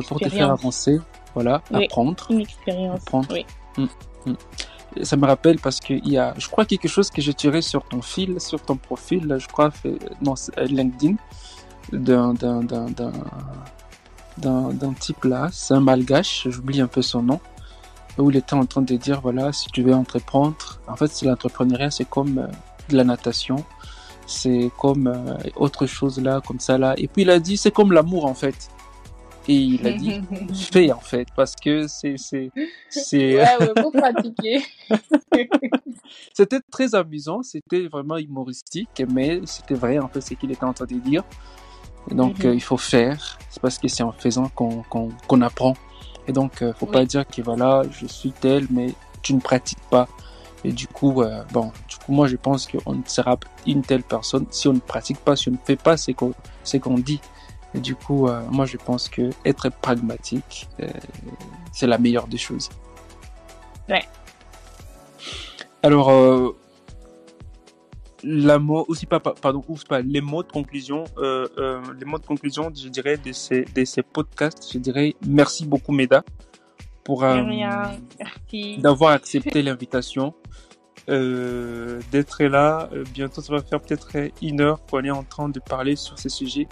[SPEAKER 1] pour te faire avancer. Voilà,
[SPEAKER 2] oui,
[SPEAKER 1] apprendre.
[SPEAKER 2] Une expérience.
[SPEAKER 1] Oui. Ça me rappelle parce que il y a, je crois, quelque chose que j'ai tiré sur ton profil, je crois, LinkedIn, d'un type là, c'est un malgache, j'oublie un peu son nom, où il était en train de dire, voilà, si tu veux entreprendre, en fait, c'est l'entrepreneuriat, c'est comme de la natation, c'est comme autre chose là, comme ça là. Et puis il a dit, c'est comme l'amour en fait. Et il a dit, fais en fait, parce que c'est...
[SPEAKER 2] Ouais, faut pratiquer.
[SPEAKER 1] C'était très amusant, c'était vraiment humoristique, mais c'était vrai en fait ce qu'il était en train de dire. Et donc il faut faire, c'est parce que c'est en faisant qu'on apprend. Et donc faut pas dire que voilà, je suis tel, mais tu ne pratiques pas. Et du coup, moi je pense qu'on ne sera une telle personne si on ne pratique pas, si on ne fait pas ce qu'on dit. Et du coup, moi je pense que être pragmatique, c'est la meilleure des choses.
[SPEAKER 2] Ouais.
[SPEAKER 1] Alors, les mots de conclusion, je dirais de ces podcasts, je dirais merci beaucoup Meda pour d'avoir accepté l'invitation, d'être là. Bientôt, ça va faire peut-être 1 heure qu'on est en train de parler sur ce sujet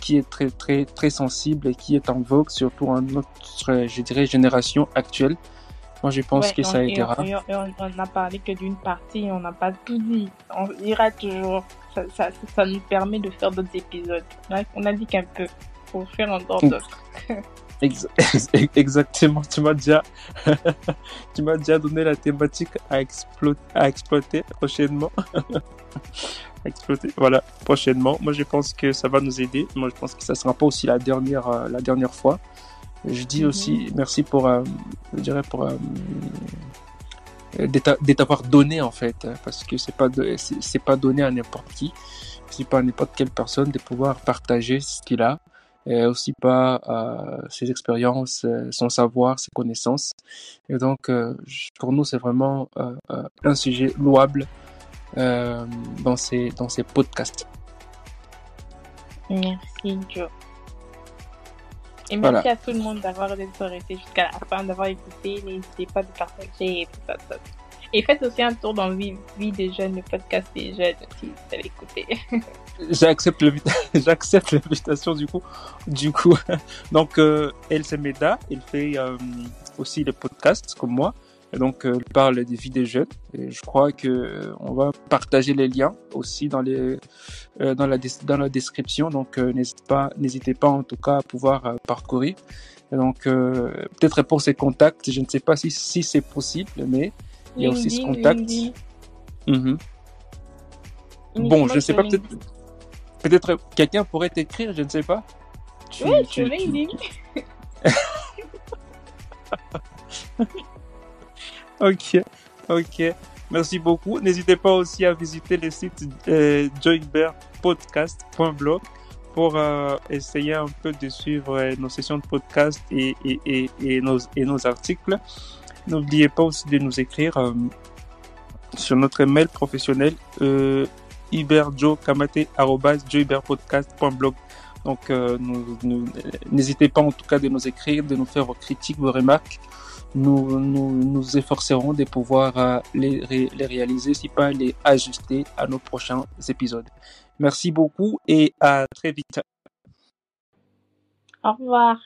[SPEAKER 1] qui est très très très sensible et qui est en vogue, surtout en notre, je dirais, génération actuelle. Moi, je pense que ça aidera.
[SPEAKER 2] On n'a parlé que d'une partie, on n'a pas tout dit. On ira toujours. Ça nous permet de faire d'autres épisodes. On a dit qu'un peu pour faire encore d'autres.
[SPEAKER 1] Exactement. Tu m'as déjà donné la thématique à exploiter prochainement. Voilà, prochainement. Moi, je pense que ça va nous aider. Moi, je pense que ça sera pas aussi la dernière fois. Je dis aussi merci pour de t'avoir donné en fait, parce que c'est pas donné à n'importe qui, c'est pas à n'importe quelle personne de pouvoir partager ce qu'il a, et aussi pas ses expériences, son savoir, ses connaissances. Et donc pour nous c'est vraiment un sujet louable dans ces podcasts.
[SPEAKER 2] Merci Joe. Et merci à tout le monde d'avoir resté jusqu'à la fin, d'avoir écouté. N'hésitez pas de partager et tout ça. Et faites aussi un tour dans Vie des jeunes, le podcast des jeunes, si vous allez écouter.
[SPEAKER 1] J'accepte l'invitation du coup. Donc, elle c'est Meda, elle fait aussi les podcasts comme moi. Et donc, elle parle des vies des jeunes. Et je crois que on va partager les liens aussi dans la description. Donc, n'hésitez pas en tout cas à pouvoir parcourir. Et donc, peut-être pour ces contacts, je ne sais pas si c'est possible, mais il y a aussi ce contact. Bon, je ne sais pas, peut-être quelqu'un pourrait t'écrire, je ne sais pas.
[SPEAKER 2] Tu LinkedIn.
[SPEAKER 1] Ok. Merci beaucoup. N'hésitez pas aussi à visiter le site joybertpodcast.blog pour essayer un peu de suivre nos sessions de podcast et nos articles. N'oubliez pas aussi de nous écrire sur notre mail professionnel iberjokamate@joybertpodcast.blog. Donc n'hésitez pas en tout cas de nous écrire, de nous faire vos critiques, vos remarques. nous efforcerons de pouvoir les réaliser, si pas les ajuster à nos prochains épisodes. Merci beaucoup et à très vite.
[SPEAKER 2] Au revoir.